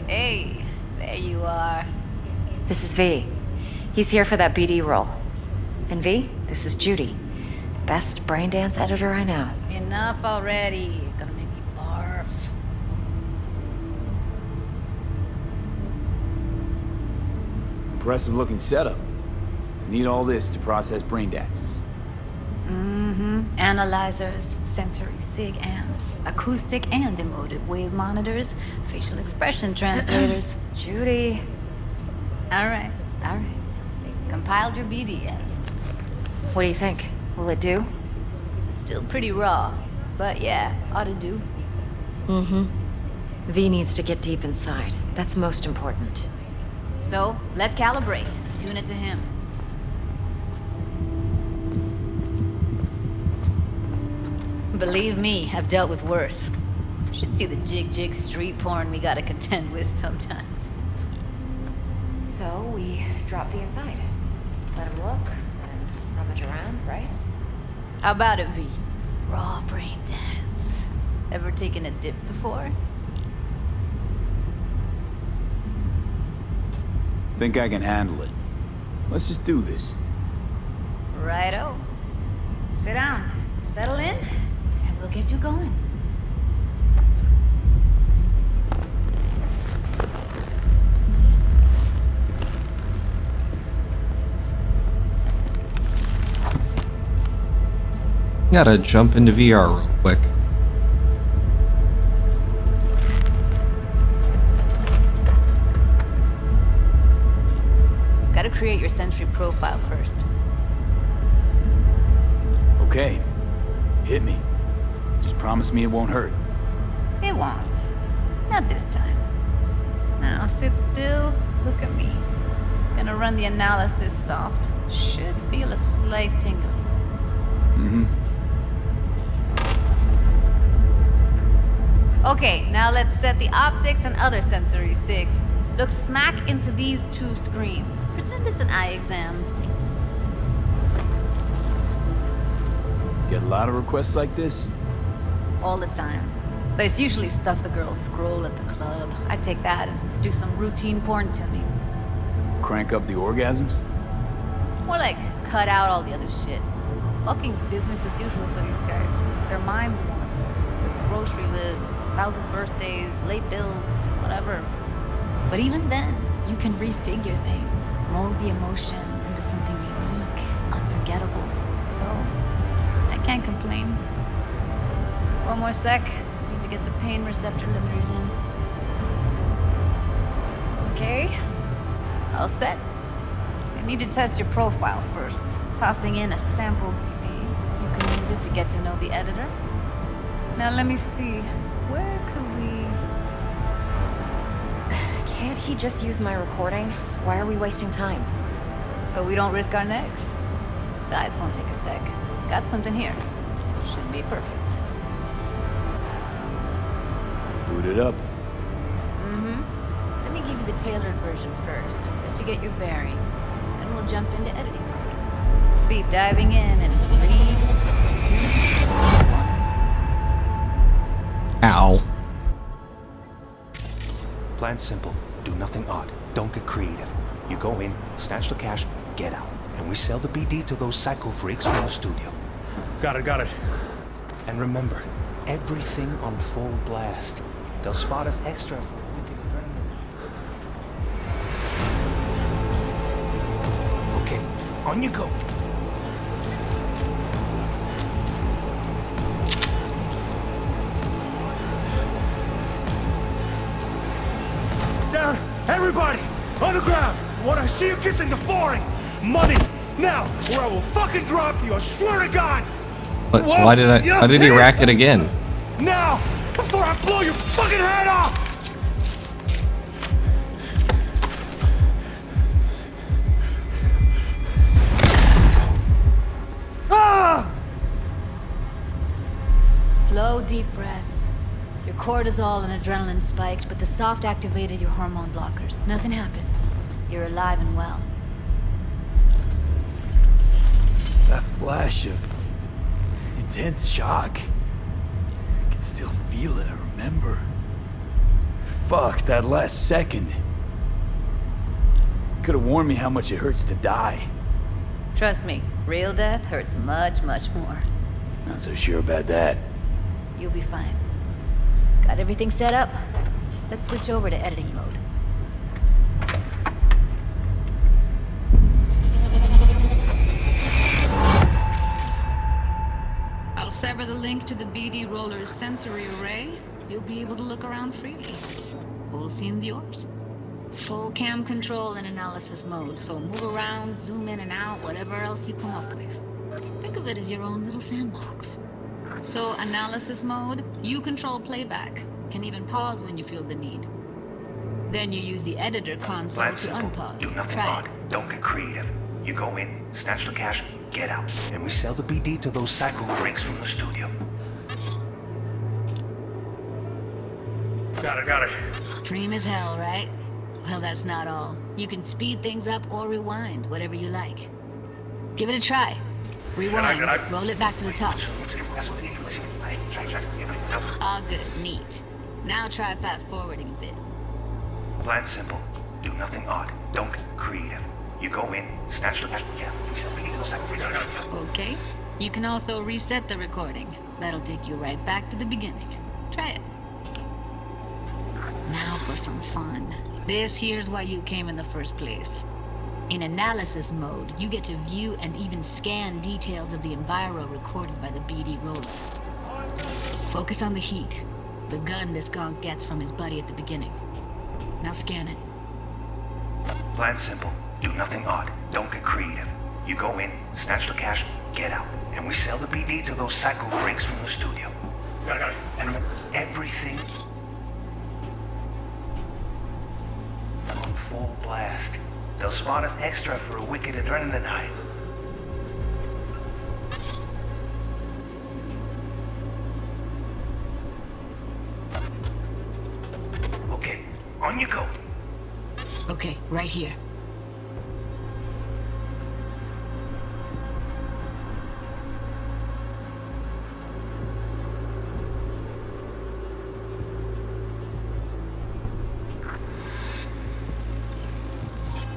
Hey, there you are. This is V. He's here for that BD role. And V, this is Judy. Best braindance editor I know. Enough already. You're gonna make me barf. Impressive looking setup. Need all this to process brain dances. Analyzers, sensory sig amps, acoustic and emotive wave monitors, facial expression translators. Judy. All right. Compiled your BDF. What do you think? Will it do? Still pretty raw, but yeah, ought to do. V needs to get deep inside. That's most important. So, let's calibrate. Tune it to him. Believe me, I've dealt with worse. Should see the jig street porn we gotta contend with sometimes. So, we drop V inside. Let him look, let him rummage around, right? How about it, V? Raw brain dance. Ever taken a dip before? Think I can handle it. Let's just do this. Righto. Sit down, settle in, and we'll get you going. Gotta jump into VR real quick. Gotta create your sensory profile first. Okay. Hit me. Just promise me it won't hurt. It won't. Not this time. Now sit still, look at me. Gonna run the analysis soft. Should feel a slight tingle. Okay, now let's set the optics and other sensory sigs. Look smack into these two screens. Pretend it's an eye exam. Get a lot of requests like this? All the time. But it's usually stuff the girls scroll at the club. I take that and do some routine porn tuning. Crank up the orgasms? More like cut out all the other shit. Fucking's business as usual for these guys. Their minds wander to grocery lists, spouses' birthdays, late bills, whatever. But even then, you can refigure things, mold the emotions into something unique, unforgettable. So, I can't complain. One more sec. Need to get the pain receptor limiters in. Okay. All set. I need to test your profile first. Tossing in a sample BD. You can use it to get to know the editor. Now let me see. Where could we... Can't he just use my recording? Why are we wasting time? So we don't risk our necks. Besides, won't take a sec. Got something here. Should be perfect. Boot it up. Let me give you the tailored version first. Let you get your bearings. Then we'll jump into editing mode. Be diving in 3, 2, 1. Ow. Plan simple. Do nothing odd. Don't get creative. You go in, snatch the cash, get out. And we sell the BD to those psycho freaks from the studio. Got it. And remember, everything on full blast. They'll spot us extra for a wicked adrenaline. Okay, on you go. Down! Everybody! On the ground! When I see you kissing the flooring! Money! Now! Or I will fucking drop you, I swear to God! But why did he rack it again? Now! before I blow your fucking head off! Ah! Slow, deep breaths. Your cortisol and adrenaline spiked, but the soft activated your hormone blockers. Nothing happened. You're alive and well. That flash of intense shock. I can still feel it, I remember. Fuck, that last second. Could have warned me how much it hurts to die. Trust me, real death hurts much, much more. Not so sure about that. You'll be fine. Got everything set up? Let's switch over to editing mode. I'll sever the link to the BD Roller's sensory array. You'll be able to look around freely. Whole scene's yours. Full cam control in analysis mode, so move around, zoom in and out, whatever else you come up with. Think of it as your own little sandbox. So, analysis mode, you control playback. Can even pause when you feel the need. Then you use the editor console Plan to simple. unpause. Do nothing Try odd. Don't get creative. You go in, snatch the cash, get out. And we sell the BD to those psycho freaks from the studio. Got it. Dream as hell, right? Well, that's not all. You can speed things up or rewind, whatever you like. Give it a try. Rewind, roll it back to the top. All good, neat. Now try fast forwarding a bit. Plan simple. Do nothing odd. Don't get creative. You go in, snatch the cash, yeah. We sell the BD to those psycho freaks. Okay. You can also reset the recording. That'll take you right back to the beginning. Try it. Now for some fun. This here's why you came in the first place. In analysis mode, you get to view and even scan details of the enviro recorded by the BD roller. Focus on the heat, the gun this gonk gets from his buddy at the beginning. Now scan it. Plan simple. Do nothing odd. Don't get creative. You go in, snatch the cash, get out. And we sell the BD to those psycho freaks from the studio. Got it. And everything on full blast. They'll spot us extra for a wicked adrenaline high. Okay, on you go. Okay, right here.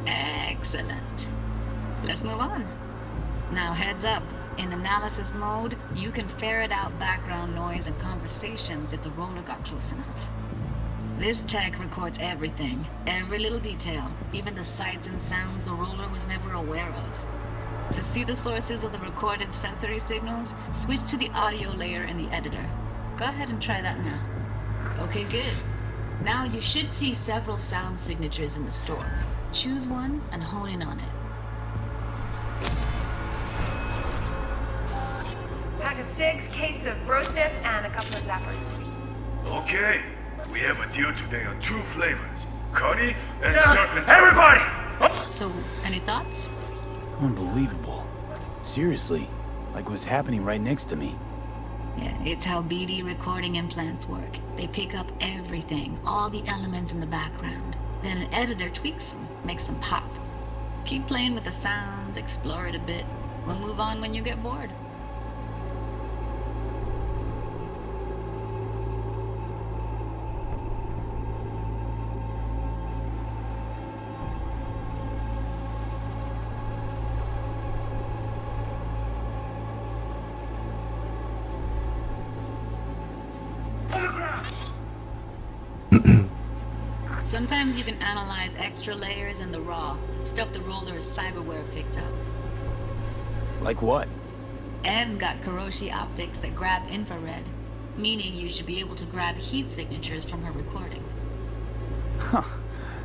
Excellent. Let's move on. Now heads up. In analysis mode, you can ferret out background noise and conversations if the roller got close enough. This tech records everything, every little detail, even the sights and sounds the roller was never aware of. To see the sources of the recorded sensory signals, switch to the audio layer in the editor. Go ahead and try that now. Okay, good. Now you should see several sound signatures in the store. Choose one and hone in on it. Pack of 6, case of bro sips, and a couple of zappers. Okay, we have a deal today on 2 flavors. Cuddy and surf. Everybody! So, any thoughts? Unbelievable. Seriously, like what's happening right next to me. Yeah, it's how BD recording implants work. They pick up everything, all the elements in the background. Then an editor tweaks them, makes them pop. Keep playing with the sound, explore it a bit. We'll move on when you get bored. Sometimes you can analyze extra layers in the raw, stuff the roller's cyberware picked up. Like what? Ev's got Kiroshi optics that grab infrared, meaning you should be able to grab heat signatures from her recording. Huh.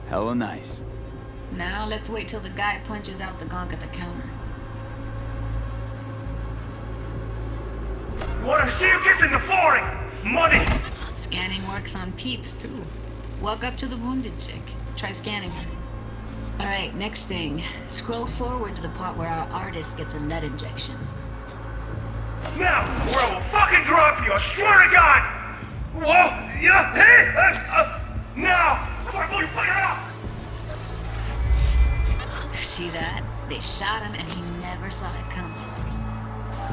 Hella nice. Now let's wait till the guy punches out the gonk at the counter. Wanna see you kiss in the flooring? Money! Scanning works on peeps, too. Walk up to the wounded chick. Try scanning her. Alright, next thing. Scroll forward to the part where our artist gets a lead injection. Now, or I will fucking drop you, I swear to God! Whoa! Yeah! Hey! Now! Before I blow your fucking head off! See that? They shot him and he never saw it coming.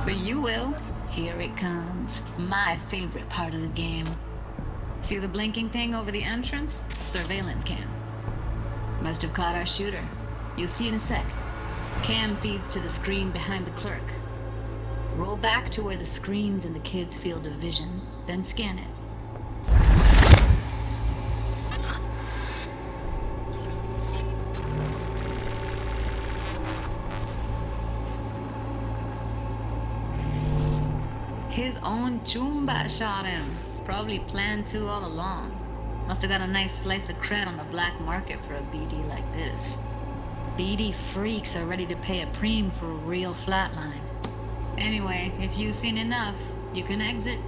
But you will. Here it comes. My favorite part of the game. See the blinking thing over the entrance? Surveillance cam. Must have caught our shooter. You'll see in a sec. Cam feeds to the screen behind the clerk. Roll back to where the screen's in the kid's field of vision, then scan it. His own Chumba shot him. Probably planned to all along. Must have got a nice slice of cred on the black market for a BD like this. BD freaks are ready to pay a preem for a real flatline. Anyway, if you've seen enough, you can exit.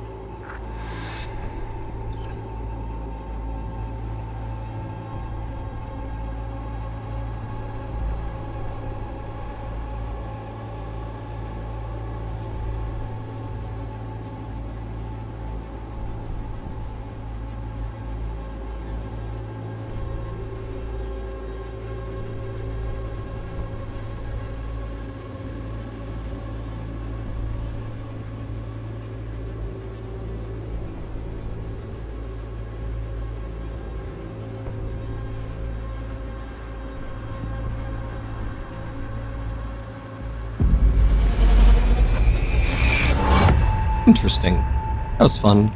Interesting. That was fun.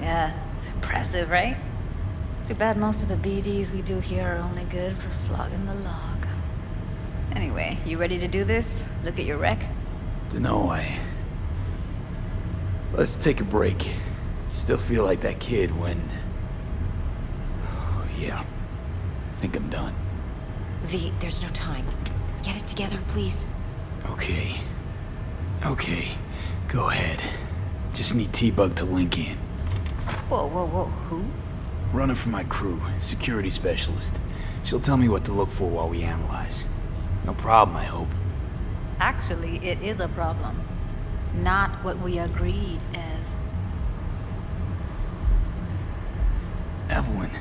Yeah, it's impressive, right? It's too bad most of the BDs we do here are only good for flogging the log. Anyway, you ready to do this? Look at your wreck? Dunno, Let's take a break. Still feel like that kid when... Oh, yeah. I think I'm done. V, there's no time. Get it together, please. Okay. Okay. Go ahead. Just need T-Bug to link in. Whoa, whoa, whoa, who? Runner for my crew, security specialist. She'll tell me what to look for while we analyze. No problem, I hope. Actually, it is a problem. Not what we agreed, Ev. Evelyn,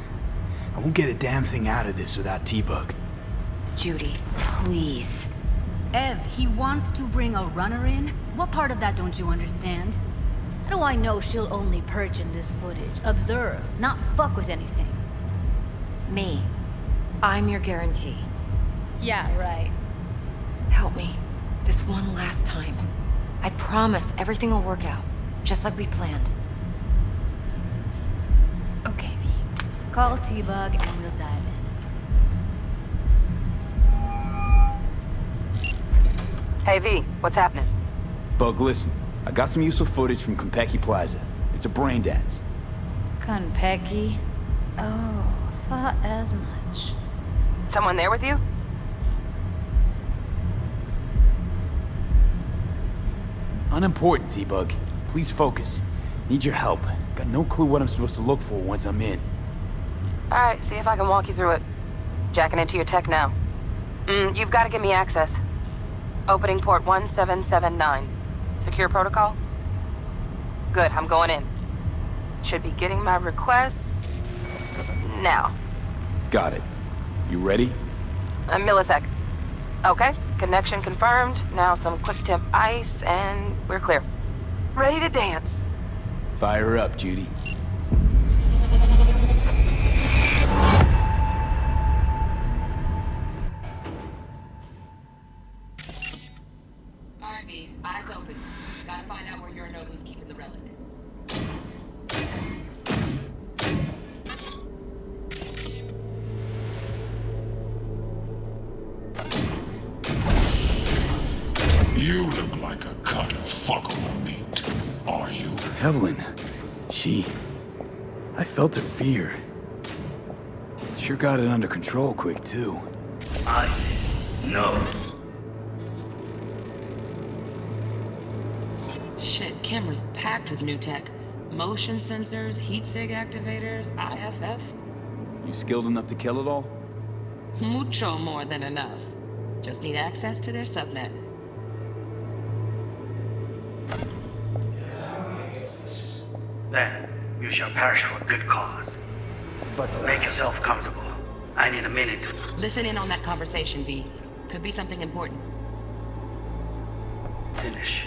I won't get a damn thing out of this without T-Bug. Judy, please. Ev, he wants to bring a runner in? What part of that don't you understand? How do I know she'll only perch in this footage? Observe, not fuck with anything. Me. I'm your guarantee. Yeah, right. Help me. This one last time. I promise everything will work out. Just like we planned. Okay, V. Call T-Bug and we'll dive in. Hey, V, what's happening? Bug, listen. I got some useful footage from Konpeki Plaza. It's a brain dance. Konpeki? Oh, thought as much. Someone there with you? Unimportant, T-Bug. Please focus. Need your help. Got no clue what I'm supposed to look for once I'm in. Alright, see if I can walk you through it. Jacking into your tech now. You've got to give me access. Opening port 1779. Secure protocol? Good, I'm going in. Should be getting my request... now. Got it. You ready? A millisec. Okay, connection confirmed. Now some quick temp ice, and we're clear. Ready to dance. Fire her up, Judy. Harvey, eyes open. Gotta find out where Yorinobu's keeping the relic. You look like a cut of fuckable meat. Are you? Evelyn. I felt her fear. Sure got it under control quick, too. No. Shit, camera's packed with new tech. Motion sensors, heat sig activators, IFF. You skilled enough to kill it all? Mucho more than enough. Just need access to their subnet. Then, you shall perish for a good cause. But make yourself comfortable. I need a minute to... Listen in on that conversation, V. Could be something important. finish.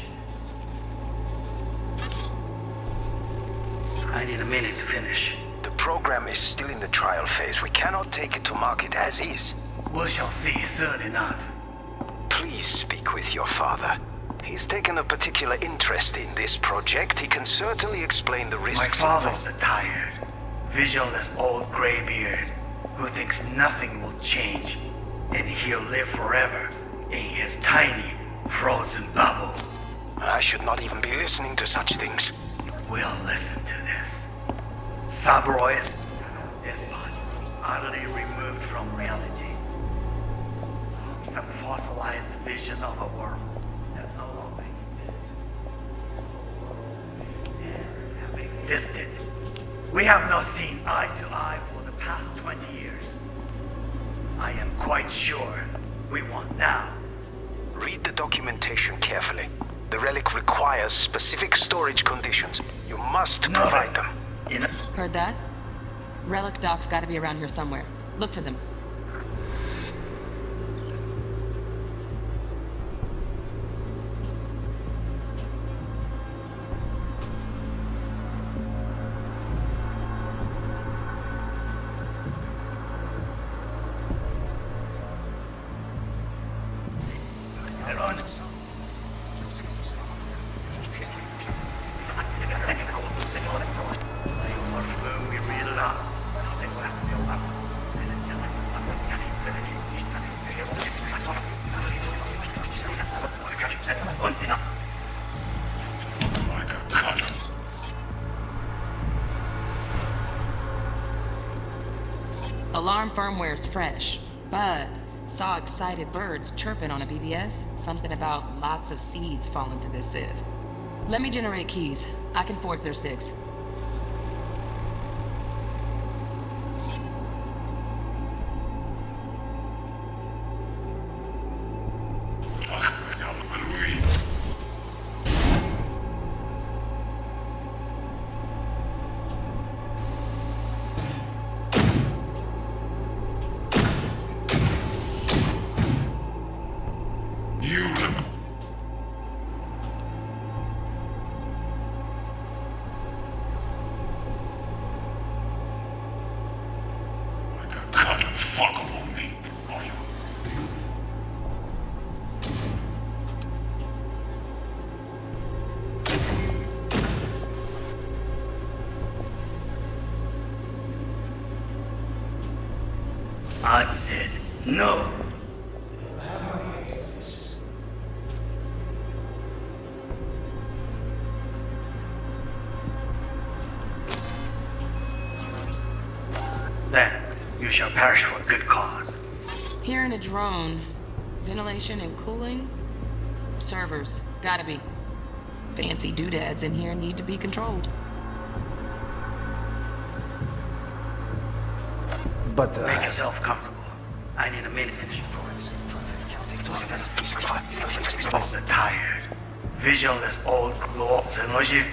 I need a minute to finish. The program is still in the trial phase. We cannot take it to market as is. We shall see soon enough. Please speak with your father. He's taken a particular interest in this project. He can certainly explain the risks. My father's a tired, visionless old graybeard who thinks nothing will change, and he'll live forever in his tiny, frozen bubble. I should not even be listening to such things. We'll listen to this. Sabroid is but utterly removed from reality. A fossilized vision of a world that no longer exists. Never have existed. We have not seen eye to eye for the past 20 years. I am quite sure we want now. Read the documentation carefully. The relic requires specific storage conditions. You must provide them. Heard that? Relic docs gotta be around here somewhere. Look for them. Alarm firmware's fresh, but saw excited birds chirping on a BBS. Something about lots of seeds falling to this sieve. Let me generate keys. I can forge their SIGs. I said no. Then you shall perish for a good cause. Here in a drone. Ventilation and cooling? Servers. Gotta be. Fancy doodads in here need to be controlled. But, make yourself comfortable. I need a minute. Folks are tired. Visionless old lords and lordship.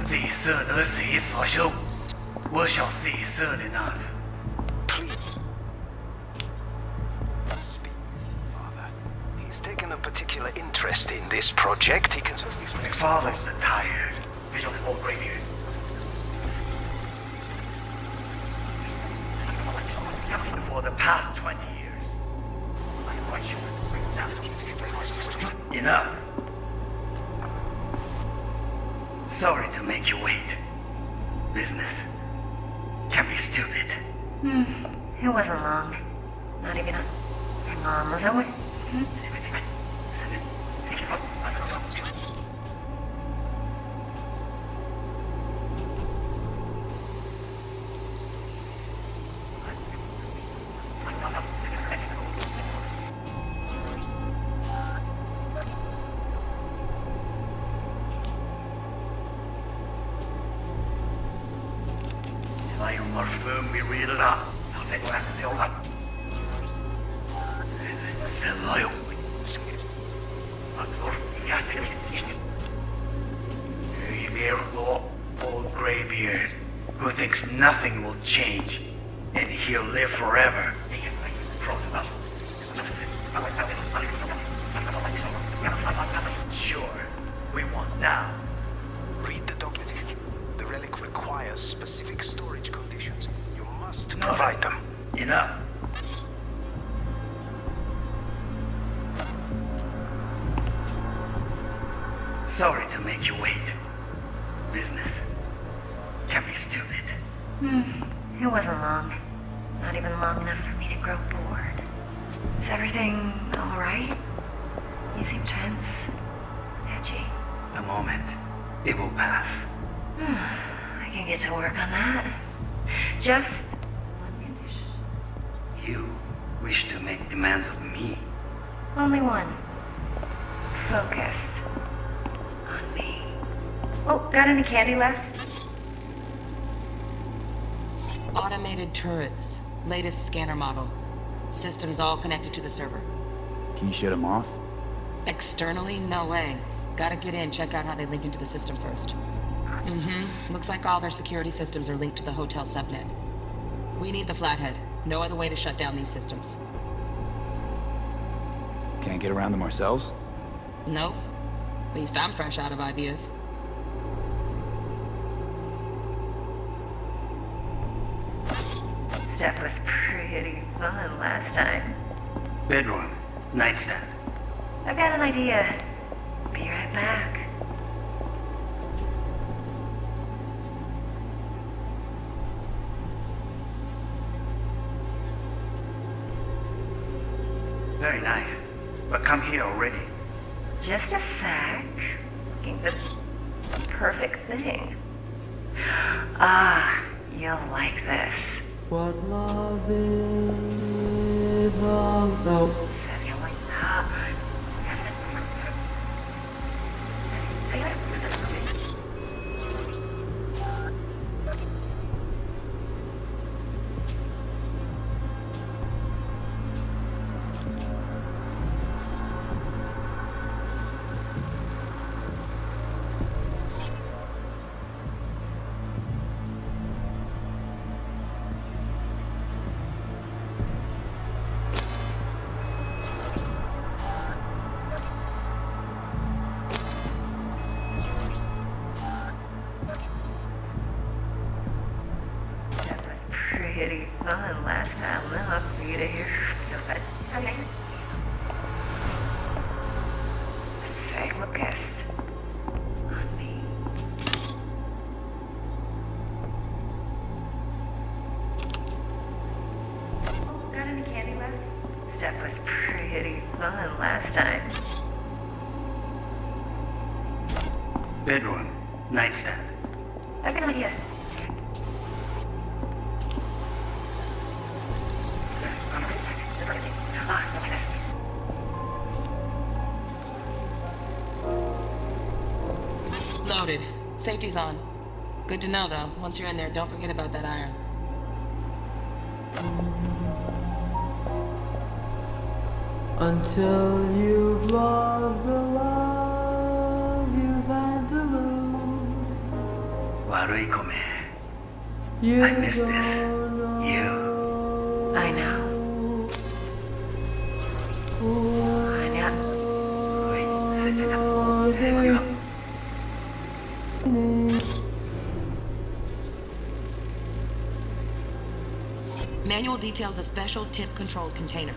See soon, see social. We shall see soon enough. He's taken a particular interest in this project. He can certainly My father's a tired, visionless old graybeard. For the past 20 years, I am quite sure. Enough. Sorry to make you wait. Business can be stupid. It wasn't long. Not even a mom, was it? 얼음미리라 생각하는 세월간 셀러요 old graybeard who thinks nothing will change and he'll live forever. Sure, we want now. Read the document. The relic requires specific storage conditions. You must provide them. Enough. Sorry to make you wait. Business can be stupid. It wasn't long. Not even long enough for me to grow bored. Is everything alright? You seem tense. Edgy. A moment. It will pass. I can get to work on that. Just one condition. You wish to make demands of me. Only one. Focus on me. Oh, got any candy left? Automated turrets. Latest scanner model. Systems all connected to the server. Can you shut them off? Externally? No way. Gotta get in, check out how they link into the system first. Looks like all their security systems are linked to the hotel subnet. We need the flathead. No other way to shut down these systems. Can't get around them ourselves? Nope. At least I'm fresh out of ideas. Stuff was pretty fun last time. Bedroom. Nightstand. I've got an idea. Be right back. Very nice. But come here already. Just a sec. Looking for the perfect thing. Ah, you'll like this. What love is all about. Said you like that. Pretty fun last time. Enough for you to hear so bad. Okay. Focus on me. Oh, got any candy left? Stuff was pretty fun last time. Bedroom. Nightstand. I've got an idea. Loaded. Safety's on. Good to know, though. Once you're in there, don't forget about that iron. Until you've lost the love you've had to lose. Waruikome. You I miss this. You. I know. I know. Wait, sit down. Manual details a special tip-controlled container.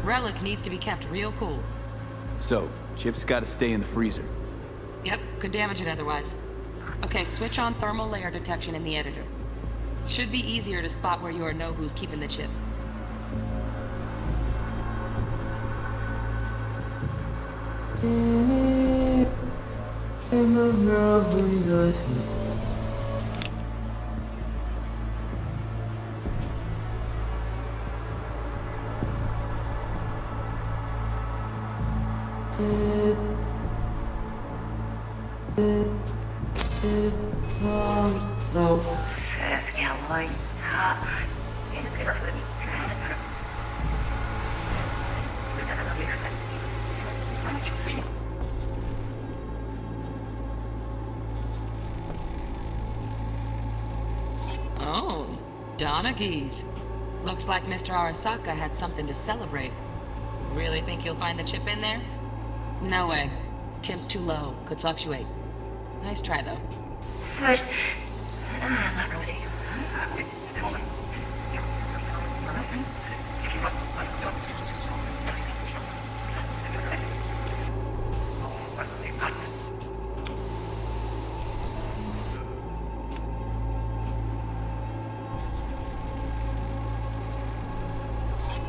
Relic needs to be kept real cool. So, Chip's gotta stay in the freezer. Yep, could damage it otherwise. Okay, switch on thermal layer detection in the editor. Should be easier to spot where you or know who's keeping the chip. Seth, you like Oh, Donaghy's. Looks like Mr. Arasaka had something to celebrate. Really think you'll find the chip in there? No way. Tim's too low. Could fluctuate. Nice try, though.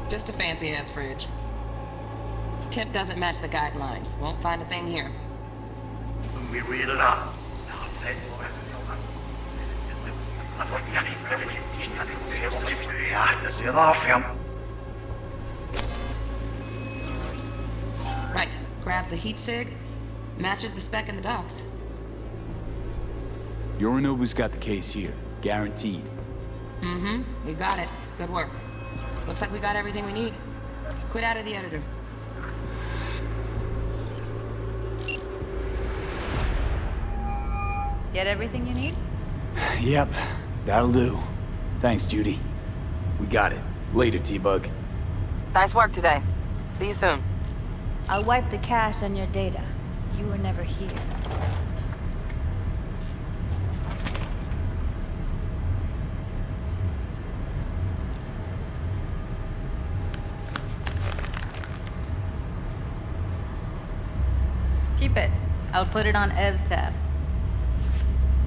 Just a fancy-ass fridge. Tip doesn't match the guidelines. Won't find a thing here. We read it up. Ja, das wird aufhören. Right. Grab the heat sig. Matches the spec in the docks. Yorinobu's got the case here. Guaranteed. Mm-hmm. We got it. Good work. Looks like we got everything we need. Quit out of the editor. Get everything you need? Yep, that'll do. Thanks, Judy. We got it. Later, T-Bug. Nice work today. See you soon. I'll wipe the cache on your data. You were never here. Keep it. I'll put it on Ev's tab.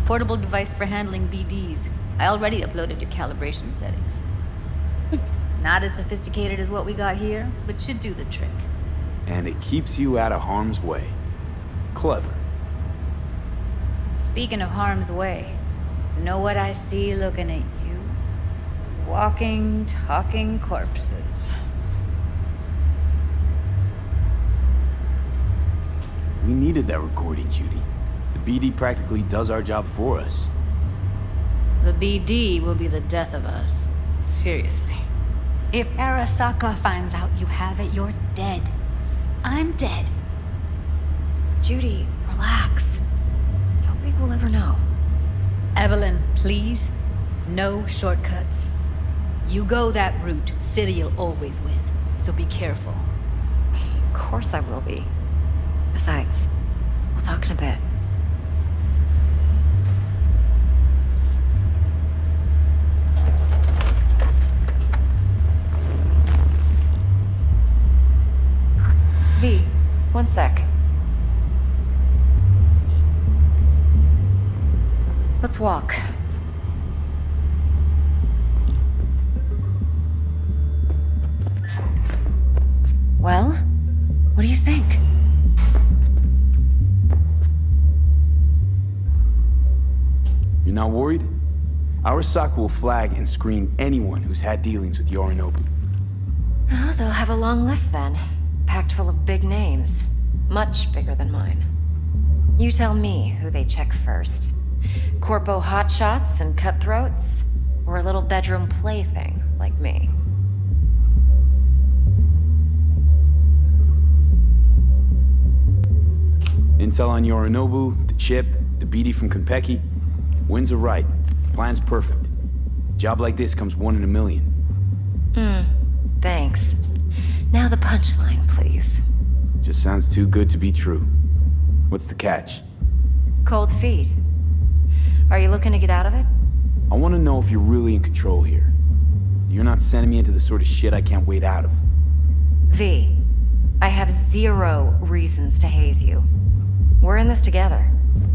Portable device for handling BDs. I already uploaded your calibration settings. Not as sophisticated as what we got here, but should do the trick. And it keeps you out of harm's way. Clever. Speaking of harm's way, know what I see looking at you? Walking, talking corpses. We needed that recording, Judy. The BD practically does our job for us. The BD will be the death of us. Seriously. If Arasaka finds out you have it, you're dead. I'm dead. Judy, relax. Nobody will ever know. Evelyn, please. No shortcuts. You go that route, City'll always win. So be careful. Of course I will be. Besides, we'll talk in a bit. V, one sec. Let's walk. Well, what do you think? You're not worried? Arasaka will flag and screen anyone who's had dealings with Yorinobu. Oh, they'll have a long list then. Packed full of big names. Much bigger than mine. You tell me who they check first. Corpo hotshots and cutthroats? Or a little bedroom plaything like me? Intel on Yorinobu, the chip, the BD from Konpeki. Winds are right. Plan's perfect. Job like this comes 1 in a million. Thanks. Now the punchline, please. Just sounds too good to be true. What's the catch? Cold feet. Are you looking to get out of it? I want to know if you're really in control here. You're not sending me into the sort of shit I can't wait out of. V, I have 0 reasons to haze you. We're in this together.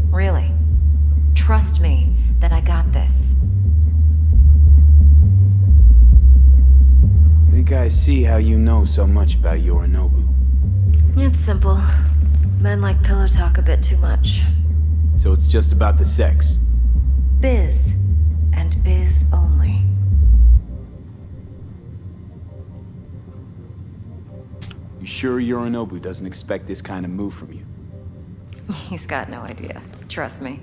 Really. Trust me that I got this. I think I see how you know so much about Yorinobu. It's simple. Men like pillow talk a bit too much. So it's just about the sex. Biz. And biz only. You sure Yorinobu doesn't expect this kind of move from you? He's got no idea. Trust me.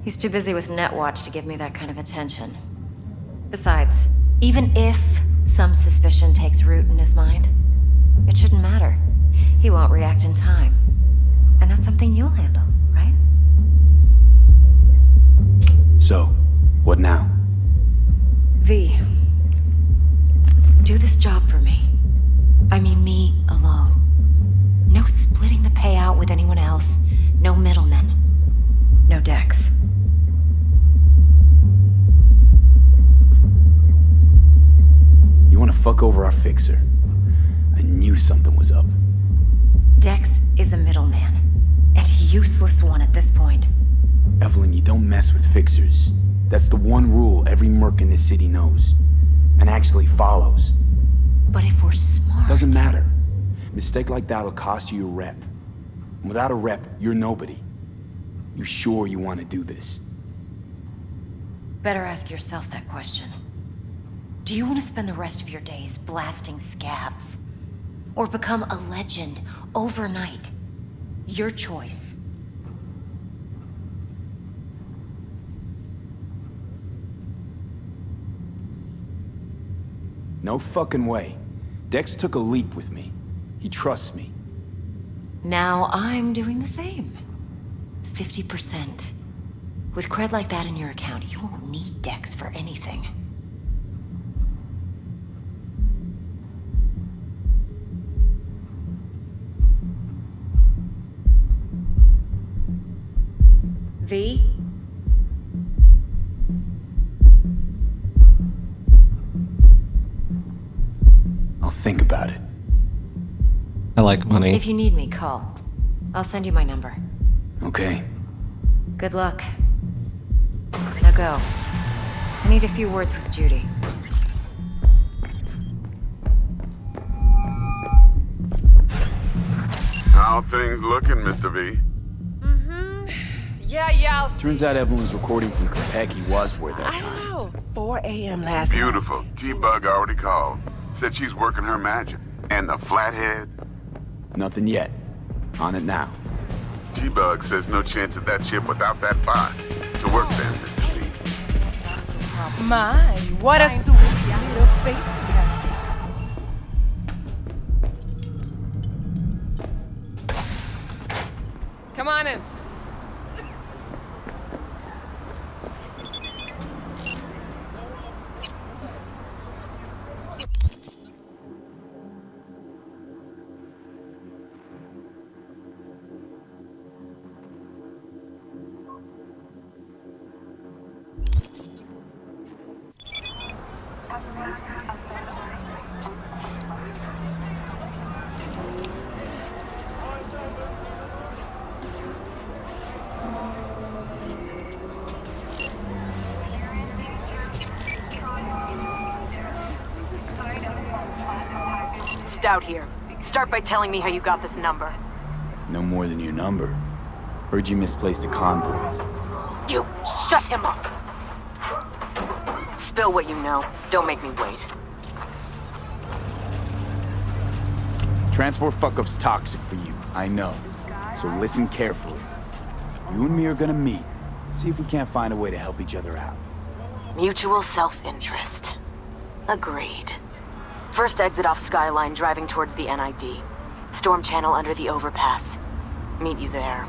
He's too busy with Netwatch to give me that kind of attention. Besides, even if some suspicion takes root in his mind, it shouldn't matter. He won't react in time. And that's something you'll handle, right? So, what now? V, do this job for me. I mean me alone. No splitting the payout with anyone else. No middlemen. No Dex. You wanna fuck over our fixer? I knew something was up. Dex is a middleman. And a useless one at this point. Evelyn, you don't mess with fixers. That's the one rule every merc in this city knows. And actually follows. But if we're smart... Doesn't matter. Mistake like that'll cost you your rep. And without a rep, you're nobody. You sure you want to do this? Better ask yourself that question. Do you want to spend the rest of your days blasting scabs? Or become a legend overnight? Your choice. No fucking way. Dex took a leap with me. He trusts me. Now I'm doing the same. 50%. With cred like that in your account, you won't need Dex for anything. V? I'll think about it. I like money. If you need me, call. I'll send you my number. Okay. Good luck. Now go. I need a few words with Judy. How things looking, Mr. V? Yeah, I'll see. Turns out Evelyn's recording from Capecchi was worth our time. know. 4 a.m. last night. Beautiful. T-Bug already called. Said she's working her magic. And the flathead? Nothing yet. On it now. T-Bug says no chance of that ship without that bot. To work then, Mr. V. My, what a sweet little face you have. Come on in. Stout here. Start by telling me how you got this number. No more than your number. Heard you misplaced a convoy. You shut him up! Spill what you know. Don't make me wait. Transport fuck-up's toxic for you, I know. So listen carefully. You and me are gonna meet. See if we can't find a way to help each other out. Mutual self-interest. Agreed. First exit off Skyline, driving towards the NID. Storm channel under the overpass. Meet you there.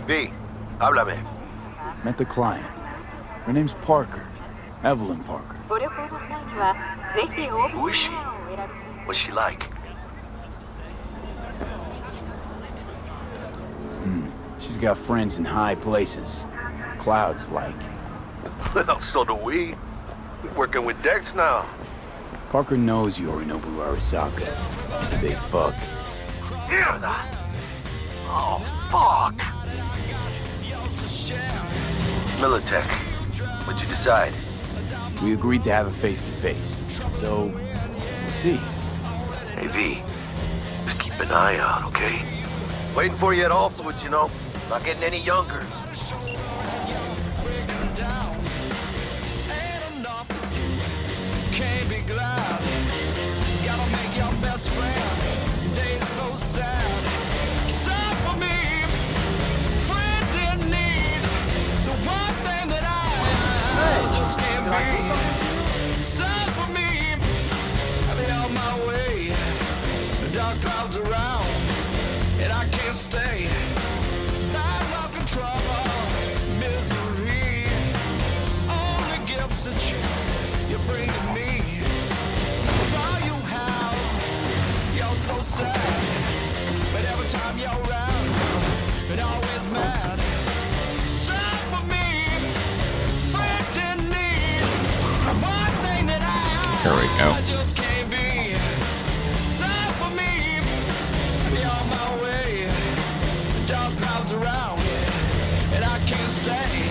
V, háblame. Met the client. Her name's Parker. Evelyn Parker. Who is she? What's she like? She's got friends in high places. Clouds like. Well, so do we. We're working with Dex now. Parker knows Yorinobu Arasaka. They fuck. Mierda! Oh, fuck! Militech, what'd you decide? We agreed to have a face-to-face. So, we'll see. Hey, V, just keep an eye out, okay? Waiting for you at All Foods, you know. Not getting any younger. afraid of me. With all you have, you're so sad. But every time you're around, it always mad. Sad for me, friend in need. One thing that There we go. I just can't be. Sad for me, be on my way. Dark clouds around, and I can't stay.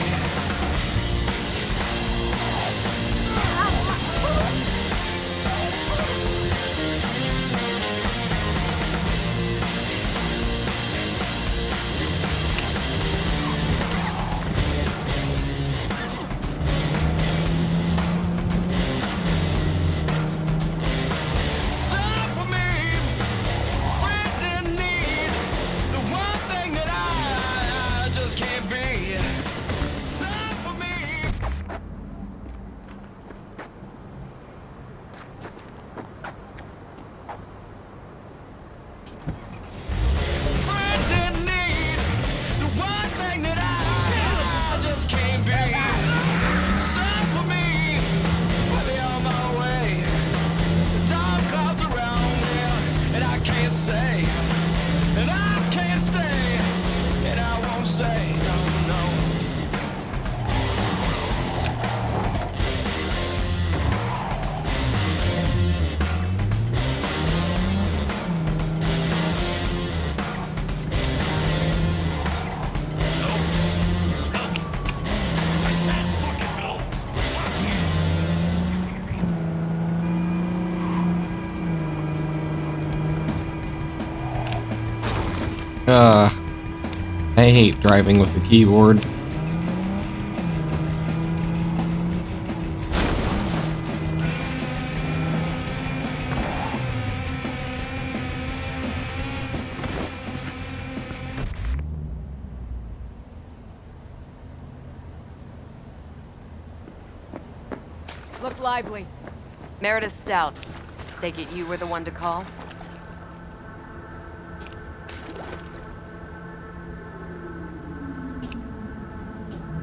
Sad for me, friend in need. The one thing that I just can't be. Sad for me. Friend in need. The one thing that I just can't be. Sad for me. I'll be on my way. The dark clouds around me, and I can't stay. And I can't stay. And I won't stay. No, no. I hate driving with a keyboard. Look lively. Meredith Stout. Take it you were the one to call?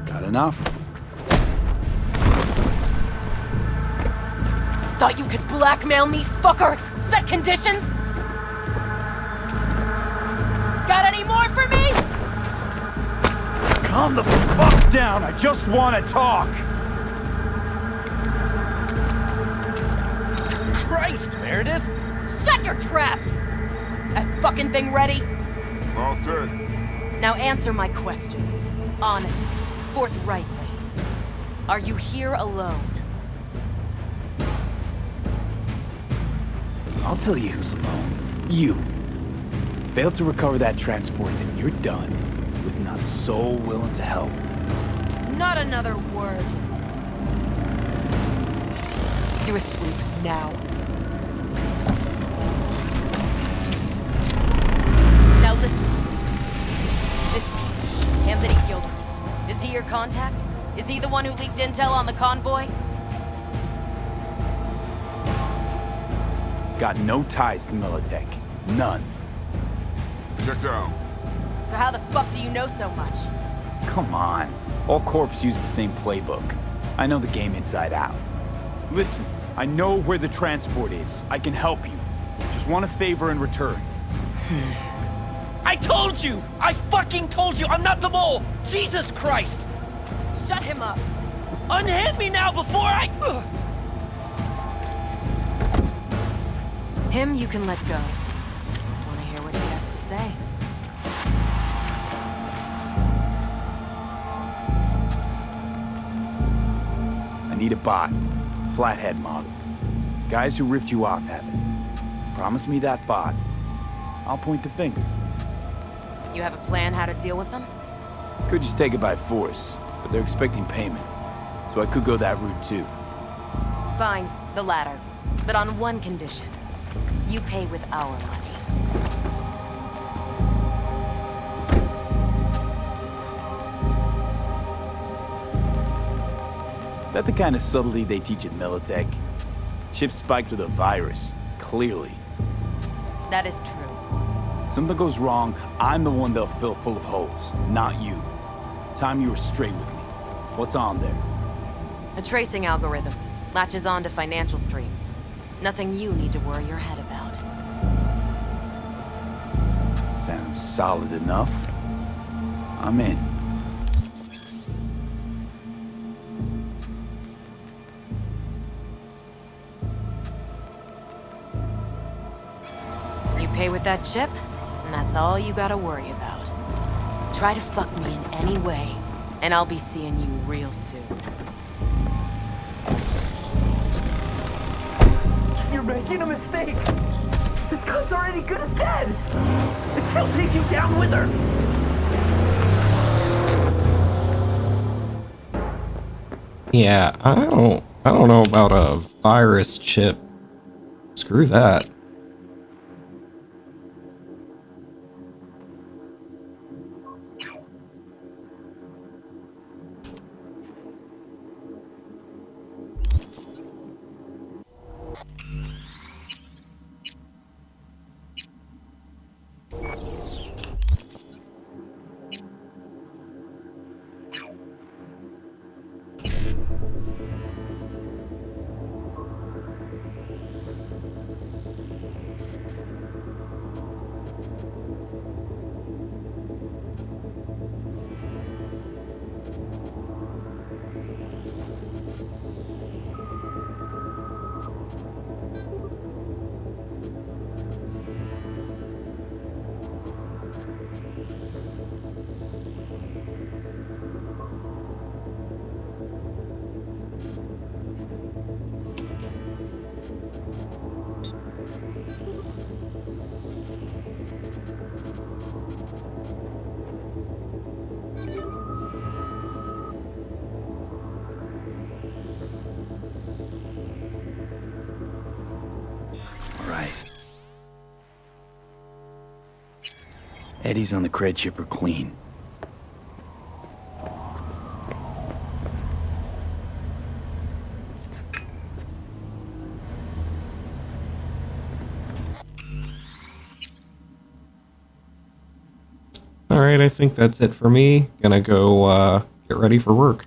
Got enough? Thought you could blackmail me, fucker? Set conditions? Got any more for me? Calm the fuck down. I just want to talk. Christ, Meredith! Shut your trap! That fucking thing ready? All set. Now answer my questions. Honestly, forthrightly. Are you here alone? I'll tell you who's alone. You. Fail to recover that transport and you're done. With not a soul willing to help. Not another word. Do a sweep now. Now listen, please. This piece of shit, Anthony Gilchrist. Is he your contact? Is he the one who leaked intel on the convoy? Got no ties to Militech. None. Checks out. So how the fuck do you know so much? Come on. All corps use the same playbook. I know the game inside out. Listen, I know where the transport is. I can help you. Just want a favor in return. I told you! I fucking told you! I'm not the mole! Jesus Christ! Shut him up! Unhand me now before I... Him you can let go. Wanna hear what he has to say? I need a bot. Flathead model. Guys who ripped you off have it. Promise me that bot. I'll point the finger. You have a plan how to deal with them? Could just take it by force, but they're expecting payment. So I could go that route too. Fine, the latter. But on one condition. You pay with our money. That the kind of subtlety they teach at Militech? Ship spiked with a virus, clearly. That is true. Something goes wrong, I'm the one they'll fill full of holes, not you. Time you were straight with me. What's on there? A tracing algorithm. Latches on to financial streams. Nothing you need to worry your head about. Sounds solid enough. I'm in. You pay with that chip, and that's all you gotta worry about. Try to fuck me in any way, and I'll be seeing you real soon. You're making a mistake. This cunt's already good as dead. And she'll take you down with her. Yeah, I don't know about a virus chip. Screw that. Eddie's on the cred chipper clean. Alright, I think that's it for me. Gonna go get ready for work.